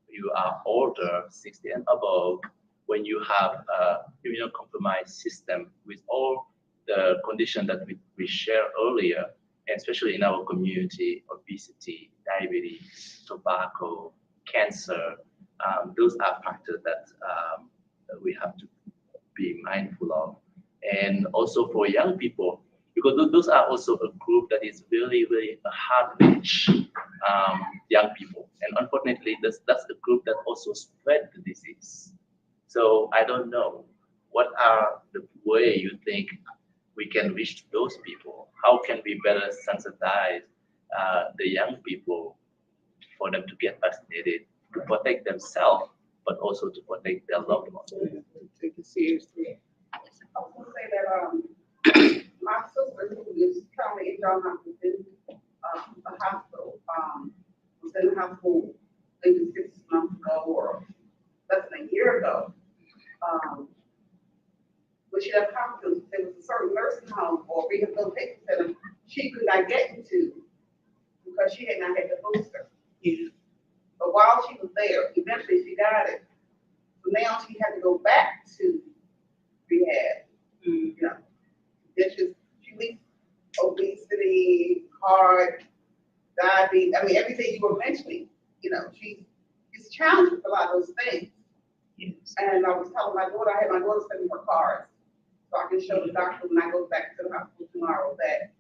you are older, 60 and above, when you have immunocompromised system with all the conditions that we shared earlier, and especially in our community, obesity, diabetes, tobacco, cancer, those are factors that we have to be mindful of. And also for young people, because those are also a group that is really, really a hard to reach young people. And unfortunately, that's the group that also spread the disease. So I don't know, what are the way you think we can reach those people? How can we better sensitize the young people for them to get vaccinated, to protect themselves, but also to protect their loved ones? Take it seriously. I was gonna say that, my sister who is currently in John Hopkins in a hospital, was in the hospital maybe 6 months ago or less than a year ago. When she left Hopkins, there was a certain nursing home or rehabilitation center she could not get into because she had not had the booster. Yeah. But while she was there, eventually she got it. So now she had to go back to rehab. Mm. You know, she leads obesity, heart, diabetes. I mean, everything you were mentioning. She's challenged with a lot of those things. Yes. And I was telling my daughter, I had my daughter send me her cards so I can show the doctor when I go back to the hospital tomorrow that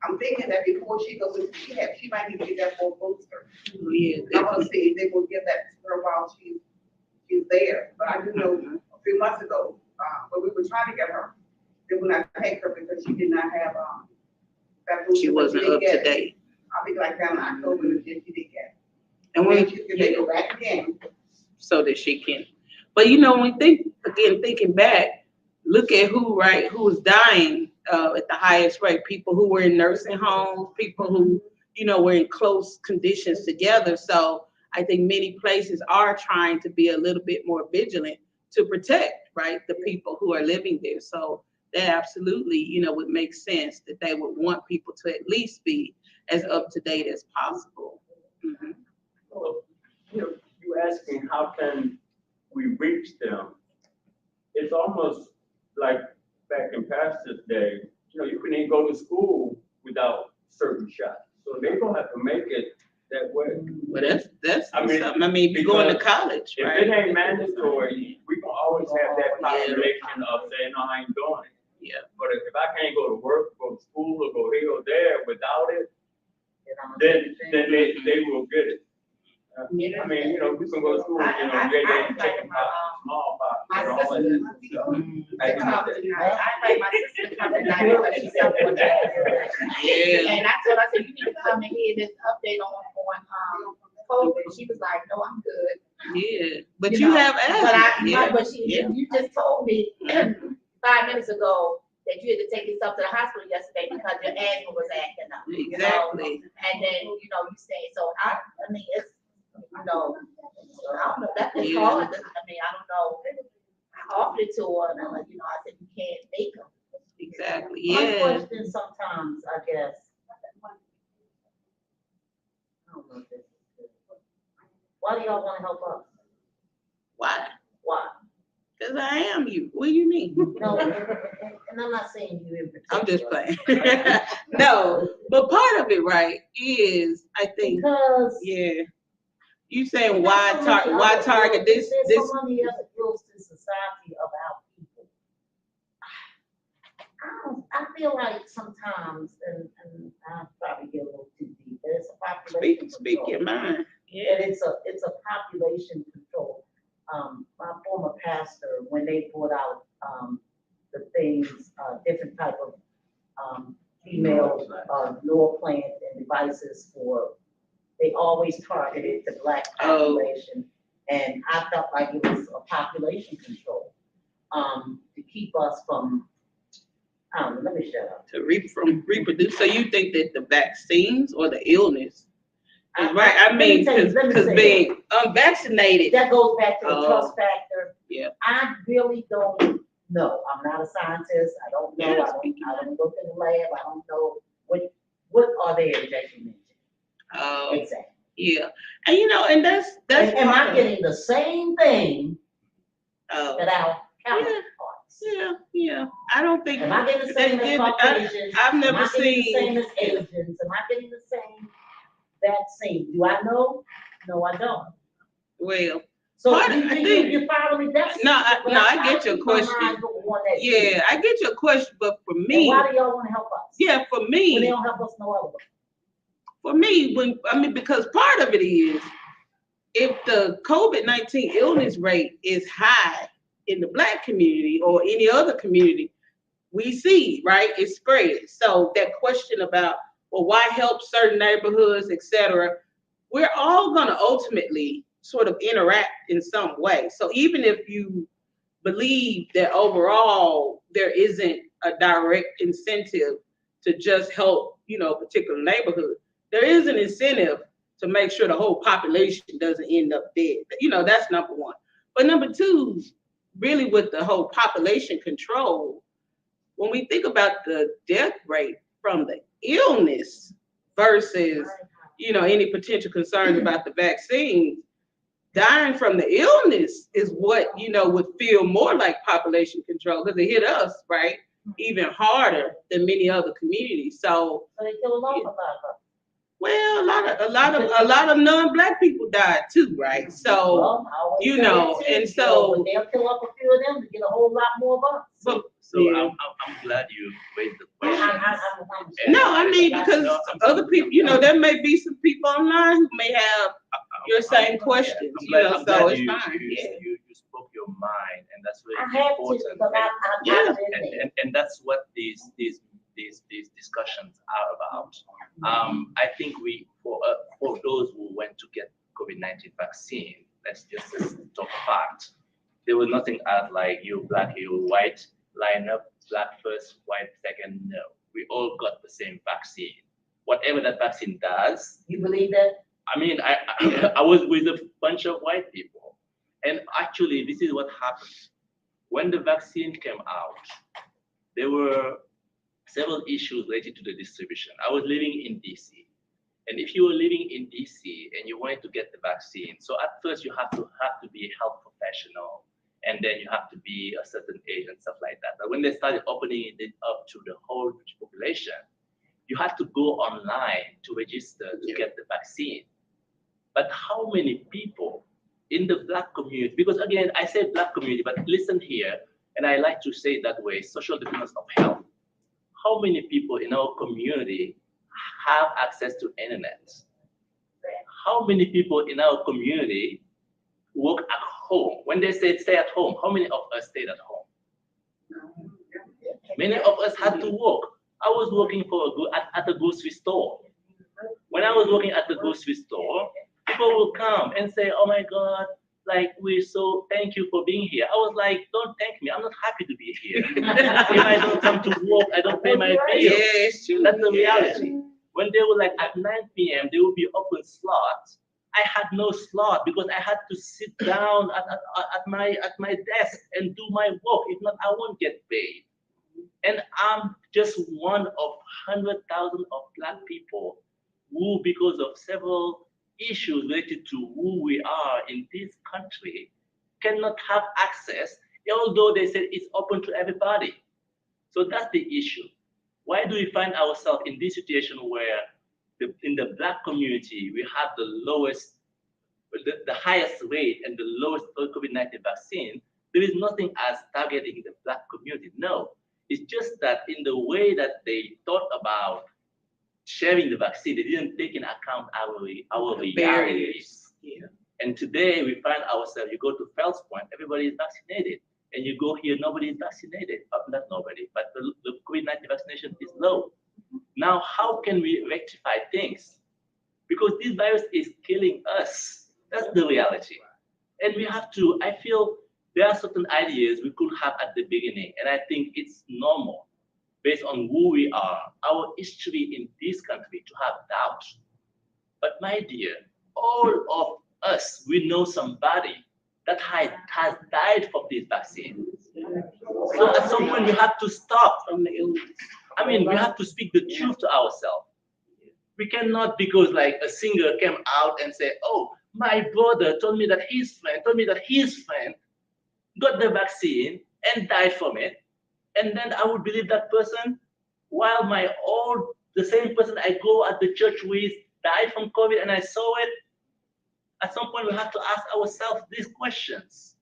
I'm thinking that before she goes into rehab, she might need to get that full booster. Yeah. I want to see if they will give that to her while she's there. But I do know a few months ago, when we were trying to get her, they would not take her because she did not have that booster. She but wasn't did up get to it. date. I think like down in October, she did get it. And When when she's gonna go back again. so that she can. But when we thinking back, look at who was dying at the highest rate. People who were in nursing homes, people who were in close conditions together. So I think many places are trying to be a little bit more vigilant to protect the people who are living there. So that absolutely would make sense that they would want people to at least be as up to date as possible. Mm-hmm. So, you asking how can we reach them, it's almost like back in Pastor's day, you couldn't even go to school without certain shots. So they're gonna have to make it that way. But that's I mean, something. I mean, if you're going to because college, If right? it ain't mandatory, we gonna always have that population of saying, no, I ain't doing it. Yeah. But if I can't go to work, go to school, or go here or there without it, And then they will get it. I mean, we can go to school, they chicken pox, smallpox, My and all that sister, stuff. to come tonight. I invite my sister to come tonight because she's someone Yeah. And I told her, I said, you need to come and hear this update on COVID. She was like, no, I'm good. Yeah. But You you know, have But asthma. I, Yeah. but you just told me 5 minutes ago that you had to take yourself to the hospital yesterday because your asthma was acting up. Exactly. And then, you say, so I mean, it's, I don't know, that was Yeah. hard. I mean, I don't know. I offered it to her and I'm like, I said, you can't make them. Exactly. One Yeah. question sometimes, I guess. I don't know if this is good. Why do y'all wanna help us? Why? Why? Because I am you. What do you mean? No, and I'm not saying you in particular. I'm just playing. No, but part of it, right, is I think, Because. yeah. You saying there's why so many why other target ills- this? There's so many other ills to society about people. I feel like sometimes, and I probably get a little too deep, but it's a population Speak control. your mind. And Yeah. it's a population control. My former pastor, when they brought out, the things, different type of, female, law plans and devices they always targeted the Black population. And I felt like it was a population control, to keep us from, I don't know, let me shut up. To reproduce. So you think that the vaccines or the illness is right? I mean, let me because say being unvaccinated. That goes back to the Oh. trust factor. Yeah. I really don't know. I'm not a scientist. I don't know. Yeah, I don't look in the lab. I don't know what are they injecting into. Exactly. Yeah. And and that's And am part I of- getting the same thing Oh. that our counterparts? Yeah. I don't think. Am I getting the same as Caucasians? I've never Am I getting the seen. same as Asians? Am I getting the same vaccine? Do I know? No, I don't. Well, So part of- I think- you follow me? That's No, I get your keep my question. mind on that Yeah, I get your question, but for And me, why do y'all want to help us? yeah, for When they me, don't help us no other way. because part of it is if the COVID-19 illness rate is high in the Black community or any other community, we see, right, it spreads. So that question about, well, why help certain neighborhoods, et cetera, we're all going to ultimately sort of interact in some way. So even if you believe that overall there isn't a direct incentive to just help, a particular neighborhood, there is an incentive to make sure the whole population doesn't end up dead. That's number one. But number two, really with the whole population control, when we think about the death rate from the illness versus, any potential concerns about the vaccine, dying from the illness is what, would feel more like population control because it hit us, right, even harder than many other communities. So they kill off a lot of us. Well, a lot of non-Black people died too, right? So, Well, I always say that too, and so but they'll kill up a few of them to get a whole lot more of us. So Yeah. I'm glad you raised the I'm question. No, I mean, because other people, there may be some people online who may have your same questions, I'm glad so it's you, fine. you, Yeah. you spoke your mind, and that's I very have to, important. but I've been there. And that's what these discussions are about. I think for those who went to get COVID-19 vaccine, let's just talk fact. There was nothing else like you Black, you white, line up, Black first, white second. No, we all got the same vaccine. Whatever that vaccine does. You believe that? I mean, I was with a bunch of white people, and actually, this is what happened. When the vaccine came out, there were several issues related to the distribution. I was living in DC, and if you were living in DC and you went going to get the vaccine. So at first you have to be a health professional, and then you have to be a certain age and stuff like that. But when they started opening it up to the whole population, you had to go online to register to get the vaccine. But how many people in the Black community, because again, I say Black community, but listen here, and I like to say it that way, social determinants of health. How many people in our community have access to internet? How many people in our community work at home? When they say stay at home, how many of us stayed at home? Many of us had to work. I was working at a grocery store. When I was working at the grocery store, people will come and say, "Oh my God, like we're so thank you for being here." I was like, "Don't thank me. I'm not happy to be here. If I don't come to work, I don't pay my bills." Yes, That's the reality. When they were like at 9 p.m., they would be open slots. I had no slot because I had to sit down at my desk and do my work. If not, I won't get paid. And I'm just one of 100,000 of Black people who, because of several issues related to who we are in this country, cannot have access, although they said it's open to everybody. So that's the issue. Why do we find ourselves in this situation where in the Black community, we have the lowest, the highest rate and the lowest COVID-19 vaccine? There is nothing as targeting the Black community. No, it's just that in the way that they thought about sharing the vaccine, they didn't take into account our realities. Yeah. And today we find ourselves, you go to Fells Point, everybody is vaccinated. And you go here, nobody is vaccinated. Not nobody, but the COVID-19 vaccination is low. Now, how can we rectify things? Because this virus is killing us. That's the reality. And we have to, I feel there are certain ideas we could have at the beginning, and I think it's normal based on who we are, our history in this country, to have doubts. But my dear, all of us, we know somebody that has died from this vaccine. So at some point we have to stop from the illness. I mean, we have to speak the truth to ourselves. We cannot, because like a singer came out and said, "Oh, my brother told me that his friend got the vaccine and died from it." And then I would believe that person, while the same person I go at the church with died from COVID and I saw it. At some point, we have to ask ourselves these questions.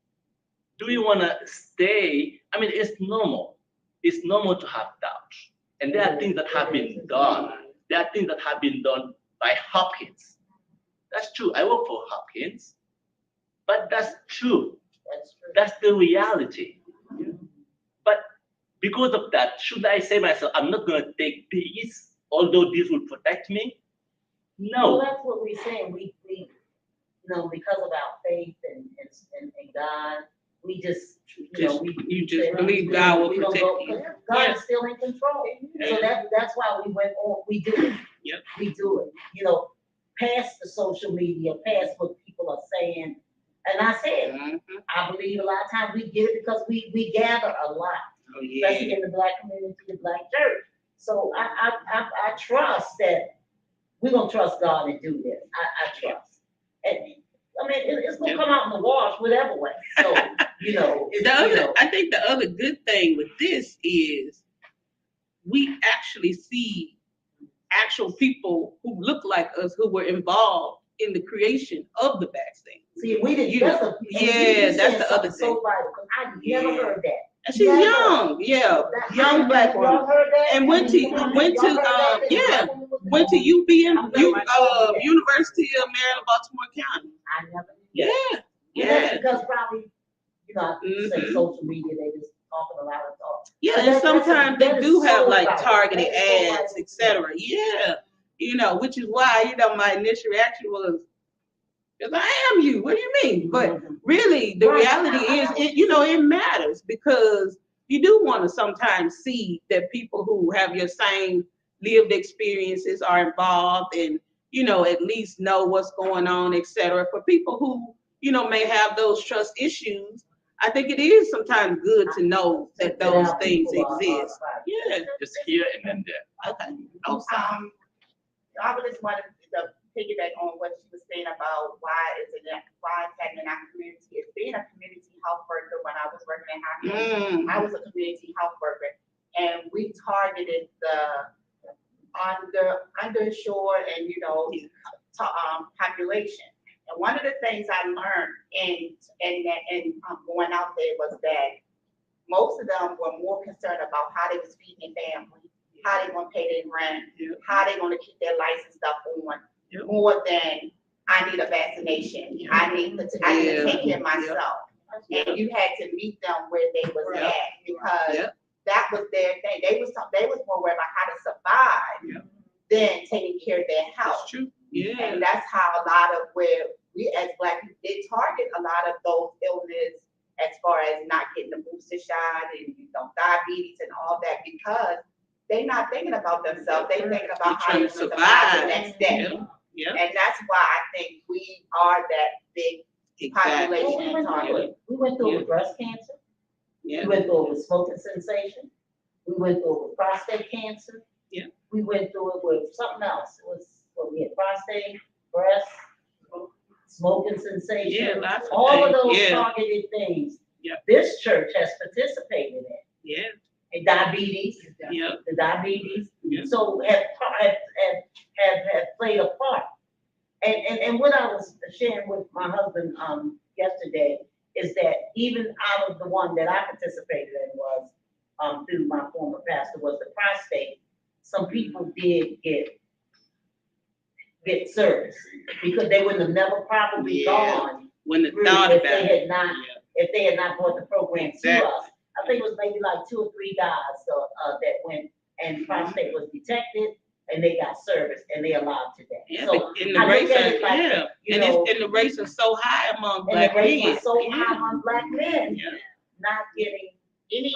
Do we want to stay? I mean, it's normal. It's normal to have doubts. And there are things that have been done. There are things that have been done by Hopkins. That's true. I work for Hopkins. But that's true. That's the reality. But because of that, should I say myself, I'm not going to take these, although this will protect me? No. Well, that's what we're saying. We because of our faith and God, we just, you just believe God will protect you. God is still in control. So that's why we went on. We do it. Yep. We do it. Past the social media, past what people are saying. And I said, I believe a lot of times we get it because we gather a lot, especially in the Black community, the Black church. So I trust that we're gonna trust God and do this. I trust. And I mean, it's gonna come out in the wash, whatever way. So, I think the other good thing with this is we actually see actual people who look like us who were involved in the creation of the vaccine. See, we didn't. That's the other thing. So vital, 'cause I never heard that. And she's young, young Black woman, Y'all heard that? and went to University of Maryland, Baltimore County. I never knew that. That's because probably, say social media, they just talking a lot of talk. Yeah, But and sometimes they do have like targeted That is ads, so etc. Yeah, which is why my initial reaction was, "Because I am you. What do you mean?" But really, the reality is, it matters because you do want to sometimes see that people who have your same lived experiences are involved and, at least know what's going on, etc. For people who, may have those trust issues, I think it is sometimes good to know that those things exist. Yeah. Just here and then there. Okay. I would just want piggyback on what she was saying about why it's happening in our community. It's being a community health worker. When I was working at Hopkins, I was a community health worker, and we targeted the underinsured and population. And one of the things I learned in going out there was that most of them were more concerned about how they was feeding their family, how they gonna pay their rent, how they gonna keep their license stuff on, more than I need a vaccination. I need to take care of myself. And you had to meet them where they was at, because that was their thing. They was more worried about how to survive than taking care of their health. That's true. Yeah. And that's how a lot of where we as Black people did target a lot of those illnesses, as far as not getting the booster shot and diabetes and all that, because they're not thinking about themselves. They're thinking about how they're going to survive the next day. And that's why I think we are that big population target. We went through with breast cancer. Yeah. We went through with smoking cessation. We went through with prostate cancer. Yeah. We went through it with something else. It was we had prostate, breast, smoking cessation. All of those targeted things. This church has participated in. And diabetes. The diabetes. So have played a part. And what I was sharing with my husband yesterday is that even out of the one that I participated in was through my former pastor was the prostate. Some people did get service because they would have never probably gone when the thought if about they had not if they had not brought the program to us. I think it was maybe like 2 or 3 guys that went and prostate was detected and they got service and they allowed today. So and the rates are so high among Black men. So high among Black men, not getting the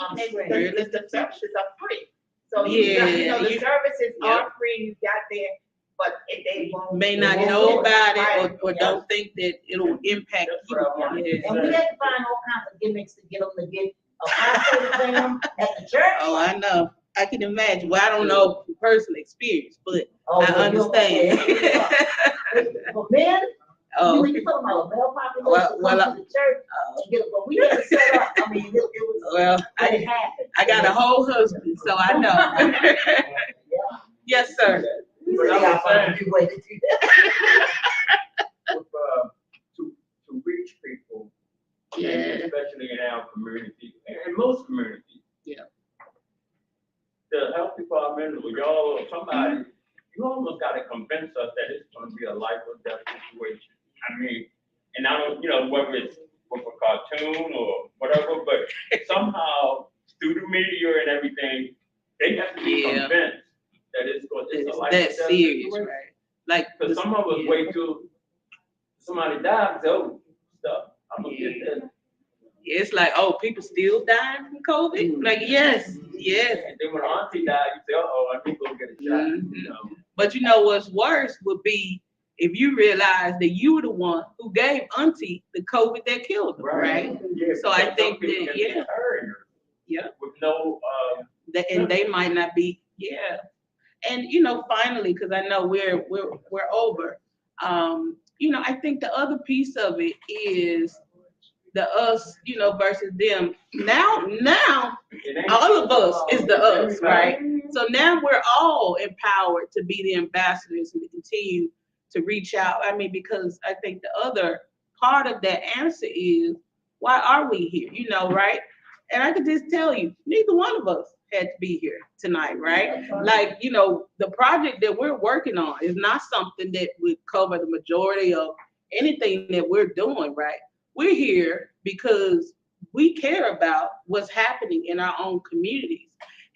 services are free. So the services are free. You got there, but if they may not know about it or don't think that it'll impact you. And we had to find all kinds of gimmicks to get them to get a prostate exam at the church. Oh, I know. I can imagine. Well, I don't know from personal experience, but I understand. For men, when you talking about a male population, to the church, but we had to set up. I mean, it was. It happened. I got a whole husband, so I know. Yes, sir. To reach people, especially in our community and most communities. The health department or y'all or somebody, you almost got to convince us that it's going to be a life or death situation. I mean, and I don't, whether it's with a cartoon or whatever, but somehow through the media and everything, they have to be convinced that it's a life or death serious, situation. right? Like, because some of us wait till somebody dies, so stuff. I'm gonna get that. It's like, oh, people still dying from COVID? Like, yes. And then when auntie died, you say, I need to go get a shot. But what's worse would be if you realize that you were the one who gave auntie the COVID that killed her, right? So I think that, with no, and they might not be, And finally, because I know we're over. I think the other piece of it is the us, versus them. Now, all of us is the us, right? So now we're all empowered to be the ambassadors and to continue to reach out. I mean, because I think the other part of that answer is, why are we here? Right? And I could just tell you, neither one of us had to be here tonight, right? Like, the project that we're working on is not something that would cover the majority of anything that we're doing, right? We're here because we care about what's happening in our own communities.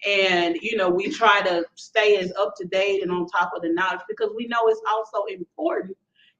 And, we try to stay as up to date and on top of the knowledge because we know it's also important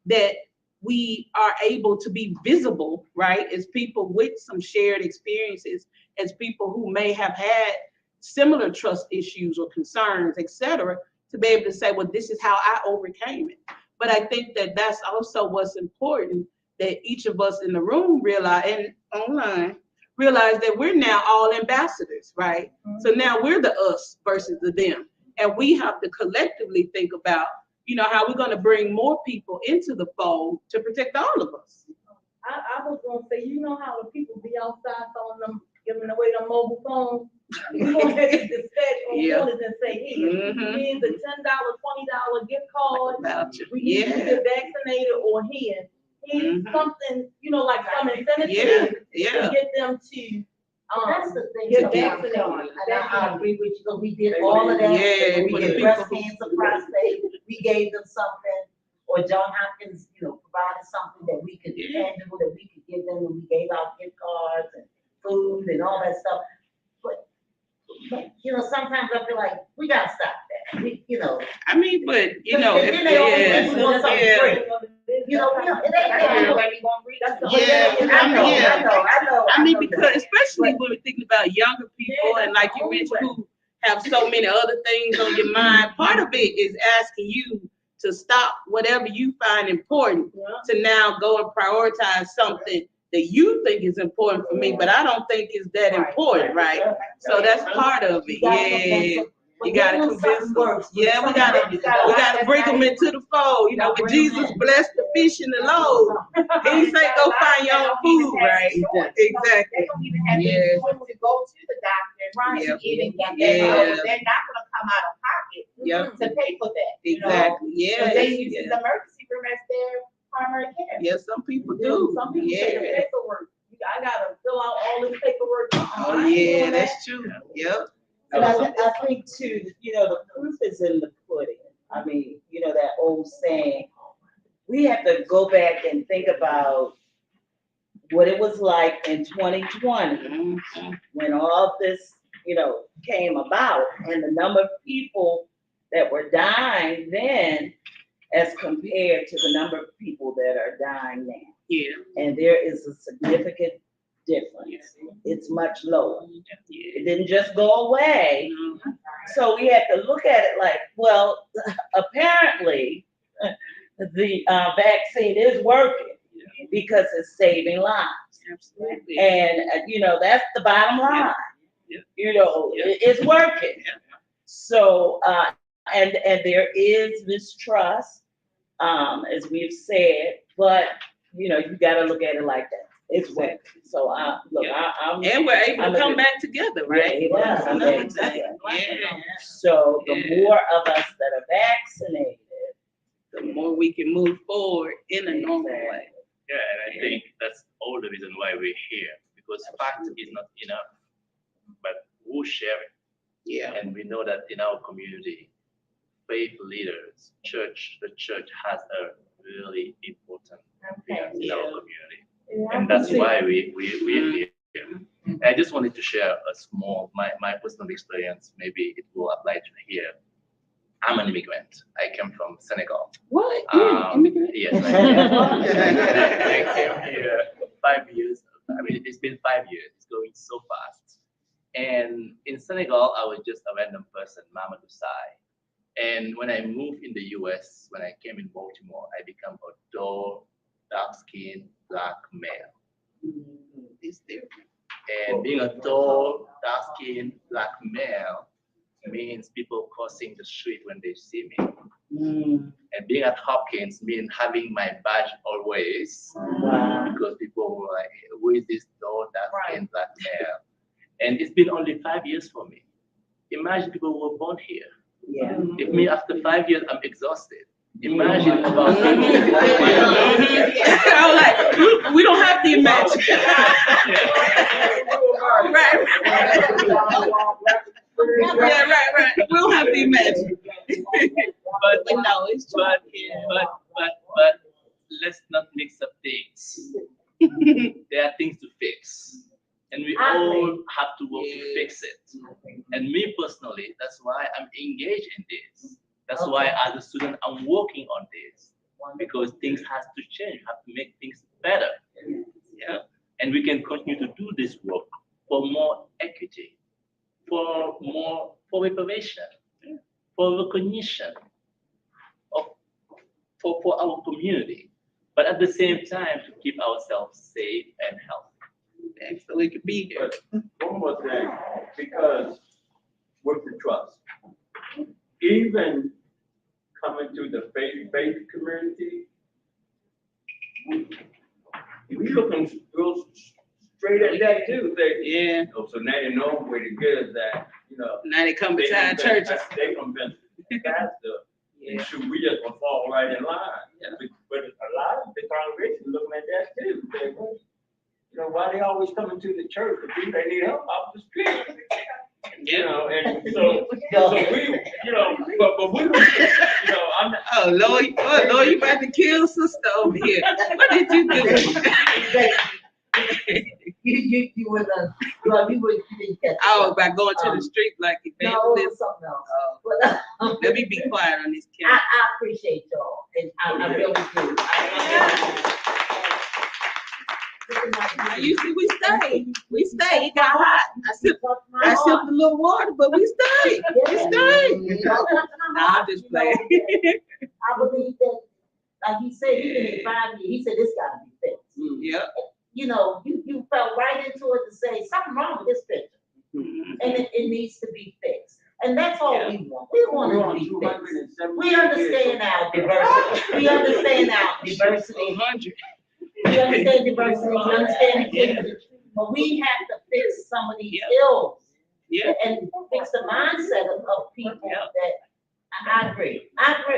that we are able to be visible, right? As people with some shared experiences, as people who may have had similar trust issues or concerns, et cetera, to be able to say, well, this is how I overcame it. But I think that that's also what's important, that each of us in the room realize and online realize that we're now all ambassadors, right? So now we're the us versus the them. And we have to collectively think about, how we're gonna bring more people into the fold to protect all of us. I was gonna say, you know how the people be outside throwing them, giving away them mobile phones? You gonna have to dispatch on Yeah. corners and say, here, here's a $10, $20 gift card. Voucher. We need you to get vaccinated, or here's something, like some incentive to get them to, That's the thing. get about vaccinated. Dawn, and I agree with you, because we did all of that. Yeah, We for did the breast people. cancer, prostate, we gave them something, or John Hopkins, provided something that we could, tangible, that we could give them, and we gave out gift cards and food and all that stuff. But sometimes I feel like we gotta stop that. I mean, but And then they always want something free. It ain't that way we gonna reach. I know. I mean, because especially when we're thinking about younger people, and like you mentioned, who have so many other things on your mind, part of it is asking you to stop whatever you find important to now go and prioritize something that you think is important for me, but I don't think is that important, right? So that's part of it. Yeah. You gotta convince them. Yeah, we gotta bring them into the fold. When Jesus blessed the fish and the loaves, he say go find your own food, right? They Exactly. don't even have the choice to go to the doctor to even get that. So they're not gonna come out of pocket to pay for that. Exactly. Yeah. So they use the emergency room as their primary care. Yeah, some people do. Some people take the paperwork. I gotta fill out all this paperwork. Oh yeah, that's true. Yep. And I think too, the proof is in the pudding. I mean, that old saying, we have to go back and think about what it was like in 2020 when all this, came about, and the number of people that were dying then as compared to the number of people that are dying now. Yeah. And there is a significant difference. It's much lower. It didn't just go away. So we have to look at it like, well, apparently the vaccine is working because it's saving lives. Absolutely. And, that's the bottom line. It's working. So, and there is mistrust, as we've said, but, you gotta look at it like that. It's working. So I'm. And we're able to come back together, right? Yeah, That's another thing. Yeah. So the more of us that are vaccinated, the more we can move forward in a normal way. Yeah, and I think that's all the reason why we're here, because fact is not enough, but we'll share it. Yeah. And we know that in our community, faith leaders, the church has a really important appearance in our community. And that's why we're here. I just wanted to share a small, my personal experience. Maybe it will apply to here. I'm an immigrant. I came from Senegal. What? Yes, I came here 5 years. I mean, it's been 5 years. It's going so fast. And in Senegal, I was just a random person, Mamadou Sai. And when I moved in the US, when I came in Baltimore, I became a tall, dark-skinned, black male. It's different. And being a tall, dark-skinned, black male means people crossing the street when they see me. And being at Hopkins means having my badge always, because people were like, who is this tall, dark-skinned, black male? And it's been only 5 years for me. Imagine people who were born here. Yeah. If me after 5 years, I'm exhausted. Imagine about people. I was like, we don't have to imagine. Right. Yeah, right. We don't have to imagine. But no, it's true. But let's not mix up things. There are things to fix. And we all have to work to fix it. And me personally, that's why I'm engaged in this. That's why as a student, I'm working on this. Because things have to change, have to make things better. Yeah. And we can continue to do this work for more equity, for reparation, for recognition for our community. But at the same time, to keep ourselves safe and healthy. So we could be here. But one more thing, because with the trust, even coming to the faith community, we looking real straight at that too. Say, Yeah. oh, so now they know where to get us at. You know, Now they come they beside convince- churches. They convince the pastor. And shoot, we just gonna fall right in line. Yeah. But a lot of the congregation looking at that too. Say, well, you know, why they always coming to the church? The people that need help off the street. You know, and so we, you know, but we, you know, I'm not. Oh Lord, you about to kill sister over here. What did you do? You were the, well, you didn't catch. Oh, by going to the street like No, it evangelist. was something else. Oh, But, let me be quiet on this I camera. appreciate y'all, and I really do. You see, we stayed. It got hot. I sipped a little water, but we stayed. Nah, I'm just playing. I believe that, like he said, he been in 5 years, he said, this gotta be fixed. Yeah. You know, you fell right into it to say, something wrong with this picture, and it needs to be fixed. And that's all we want. We want it to be fixed. We understand our diversity. We understand our diversity. 100. We understand diversity, we understand inclusion, but we have to fix some of these ills. Yeah. And fix the mindset of people that, I agree,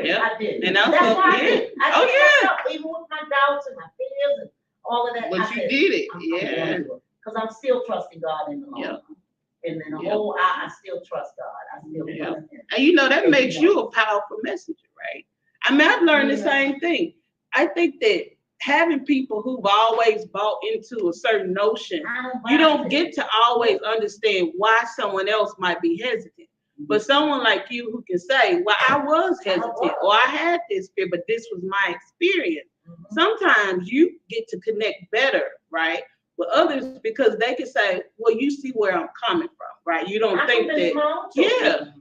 Yeah. I did. And also, That's why I yeah. did. I Oh, did yeah. myself, even with my doubts and my fears and all of that. But I you said, did it. I'm Yeah. gonna do it. Cause I'm still trusting God in the long Yeah. run. And in the Yeah. whole, I still trust God, I still Yeah. trust Him. And you know, that makes you a powerful messenger, right? I mean, I've learned the same thing. I think that having people who've always bought into a certain notion, you don't get to always understand why someone else might be hesitant. But someone like you who can say, well, I was hesitant or I had this fear, but this was my experience. Sometimes you get to connect better, right, with others because they can say, well, you see where I'm coming from, right? You don't think that,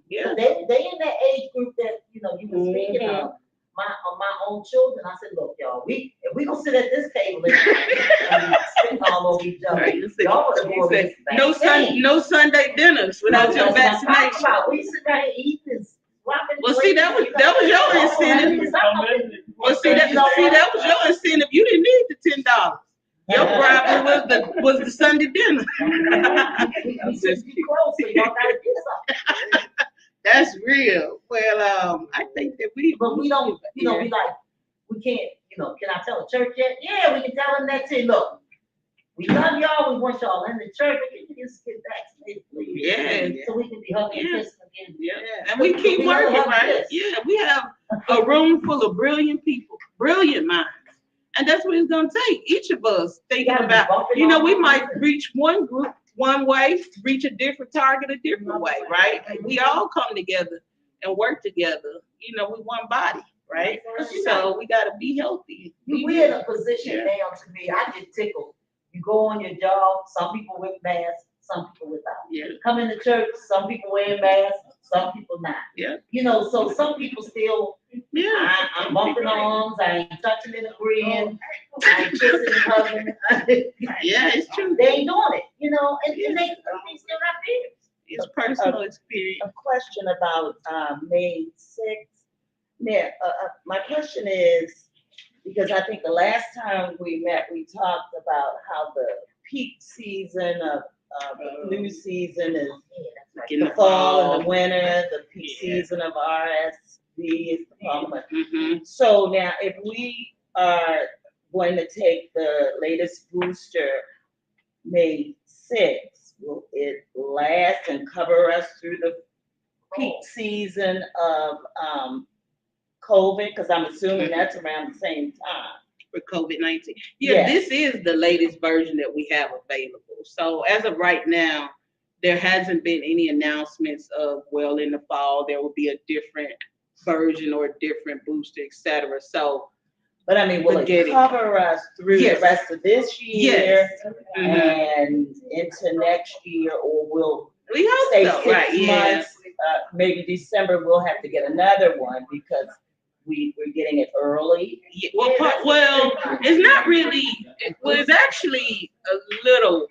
yeah. They in that age group that, you know, you were speaking of. My own children, I said, look, y'all, if we gonna sit at this table and spitting all over each other, Right. y'all would You said, no Sunday dinners without your vaccination. We sit right here eating and swapping. Well, see, that was your incentive. Well, see, that was your incentive. You didn't need the $10. Your problem was the Sunday dinner. We just be close, so y'all gotta do something. That's real. Well, I think that but we don't, you know, we can't, you know, can I tell the church yet? Yeah, we can tell them that too. Look, we love y'all, we want y'all in the church, but you can just get vaccinated, please. Yeah. So we can be hugging and kissing again. Yeah. And we keep working, right? Yeah, we have a room full of brilliant people, brilliant minds. And that's what it's gonna take. Each of us thinking about, you know, we might reach one group one way, reach a different target a different way, right? And we all come together and work together. You know, we one body, right? So we gotta be healthy. We're in a position now, to me, I get tickled. You go on your job, some people with masks, some people without. Yeah. Come into church, some people wearing masks, some people not. Yeah. You know, so some people still, I'm bumping arms, I ain't touching and agreeing, I ain't kissing and hugging. Yeah, it's true. They ain't doing it, you know, and they still got fears. It's personal experience. A question about May 6th. Yeah, my question is, because I think the last time we met, we talked about how the peak season of the flu season is the fall and the winter, the peak season of RSV is the fall. So now, if we are going to take the latest booster May 6th, will it last and cover us through the peak season of COVID? Because I'm assuming that's around the same time. For COVID-19. Yeah, this is the latest version that we have available. So as of right now, there hasn't been any announcements of, well, in the fall, there will be a different version or a different booster, et cetera. So, but I mean, will it cover us through the rest of this year and into next year, or will we hope say so, 6 months, maybe December, we'll have to get another one because we're getting it early? Well, it's not really, it's actually a little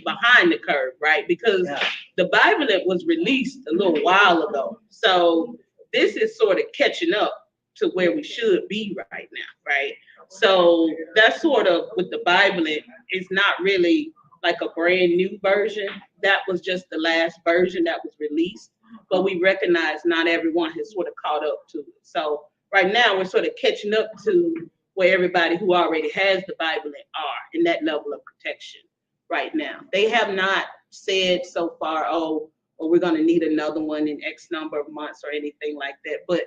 behind the curve, right? Because the Bible that was released a little while ago. So this is sort of catching up to where we should be right now, right? So that's sort of with the Bible, it's not really like a brand new version. That was just the last version that was released, but we recognize not everyone has sort of caught up to it. So right now we're sort of catching up to where everybody who already has the Bible are in that level of protection right now. They have not said so far, oh, well, we're going to need another one in X number of months or anything like that. But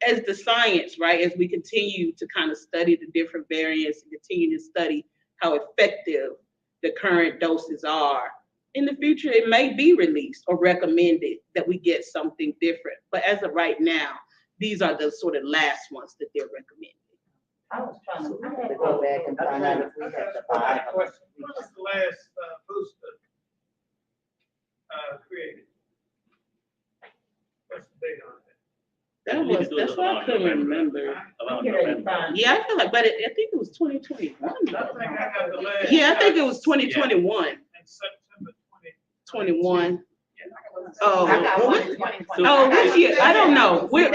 as the science, right, as we continue to kind of study the different variants and continue to study how effective the current doses are, in the future, it may be released or recommended that we get something different. But as of right now, these are the sort of last ones that they're recommending. I was trying to. I had to go back and find out if we had the Bible. When was the last booster created? What's the date on it? That's why I couldn't remember. Around November. Yeah, I feel like, but I think it was 2021. I think I got the last. Yeah, I think it was 2021. In September 21. I got Oh, one in 2020. oh, which year? I don't know. We're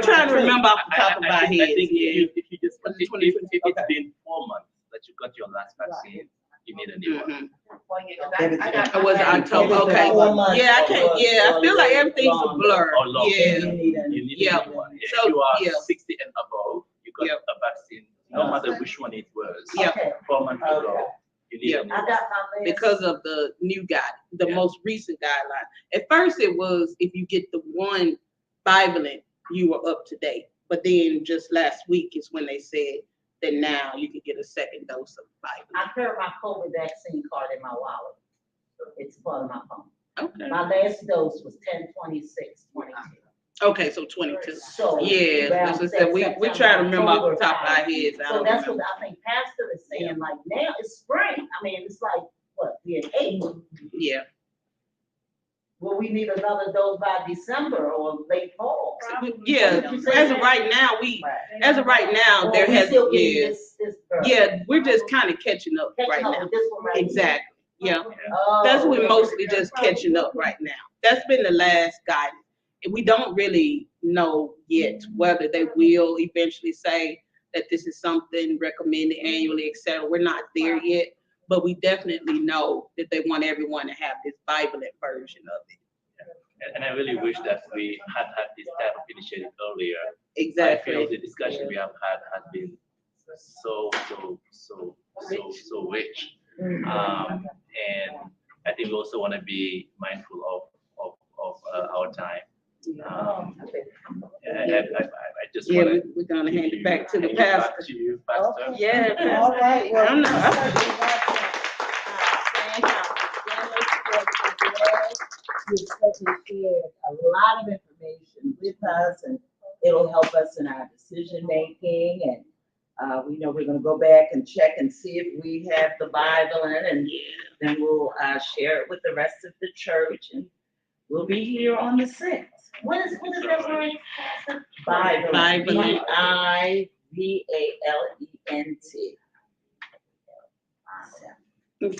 trying to remember off the top of our I heads. think Yeah. if you just, if it's been 4 months that you got your last vaccine, you need a new one. Mhm. Well, yeah, 'cause I got It was mine. October. Okay. Yeah, I can't. Yeah, I feel like everything's a blur. Or longer. Yeah. You need Yeah. a new one. Yeah, So, if you are yeah. 60 and above, you got Yep. a vaccine, no matter which one it was. Yeah. Okay, 4 months ago, you need Yeah. a new I one. got my last. Because of the new guide, the Yeah. most recent guideline. At first, it was if you get the one bivalent, you were up to date. But then just last week is when they said that now you can get a second dose of bivalent. I carry my COVID vaccine card in my wallet. It's part of my phone. Okay. My last dose was 10/26/22. Okay, so 22. So. Yeah, that's what I said. We try to remember off the top of our heads. I So don't that's remember. what I think Pastor is saying, like, now it's spring. I mean, it's like, what, we're in April. Yeah. Will we need another dose by December or late fall? Yeah, as of right now, as of right now, there Or we has, still getting yeah. this birth? Yeah, we're just kind of catching up right Catching up now. with this one right here? Exactly, yeah. Oh. That's what we're mostly just catching up right now. That's been the last guidance. And we don't really know yet whether they will eventually say that this is something recommended annually, et cetera. We're not there yet, but we definitely know that they want everyone to have this bivalent version of it. And I really wish that we had this type of initiative earlier. I feel Exactly. the discussion we have had has been so rich. And I think we also want to be mindful of our time. I just Yeah, want we're gonna hand it back to the pastor. To you, Pastor. Yeah. All right, well. I'm not- You've certainly shared a lot of information with us, and it'll help us in our decision making. And we know we're going to go back and check and see if we have the Bible in, and then we'll share it with the rest of the church. And we'll be here on the 6th. What is that word? Bible. Bivalent. Bivalent.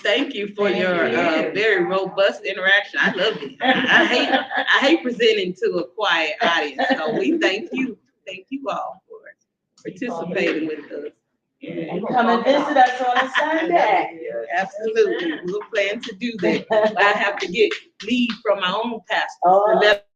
Thank you for Thank your you. very robust interaction. I love it. I hate presenting to a quiet audience. So we thank you all for participating with us. And Come and visit us on a Sunday. Absolutely. We'll plan to do that. I have to get leave from my own pastor Oh. to let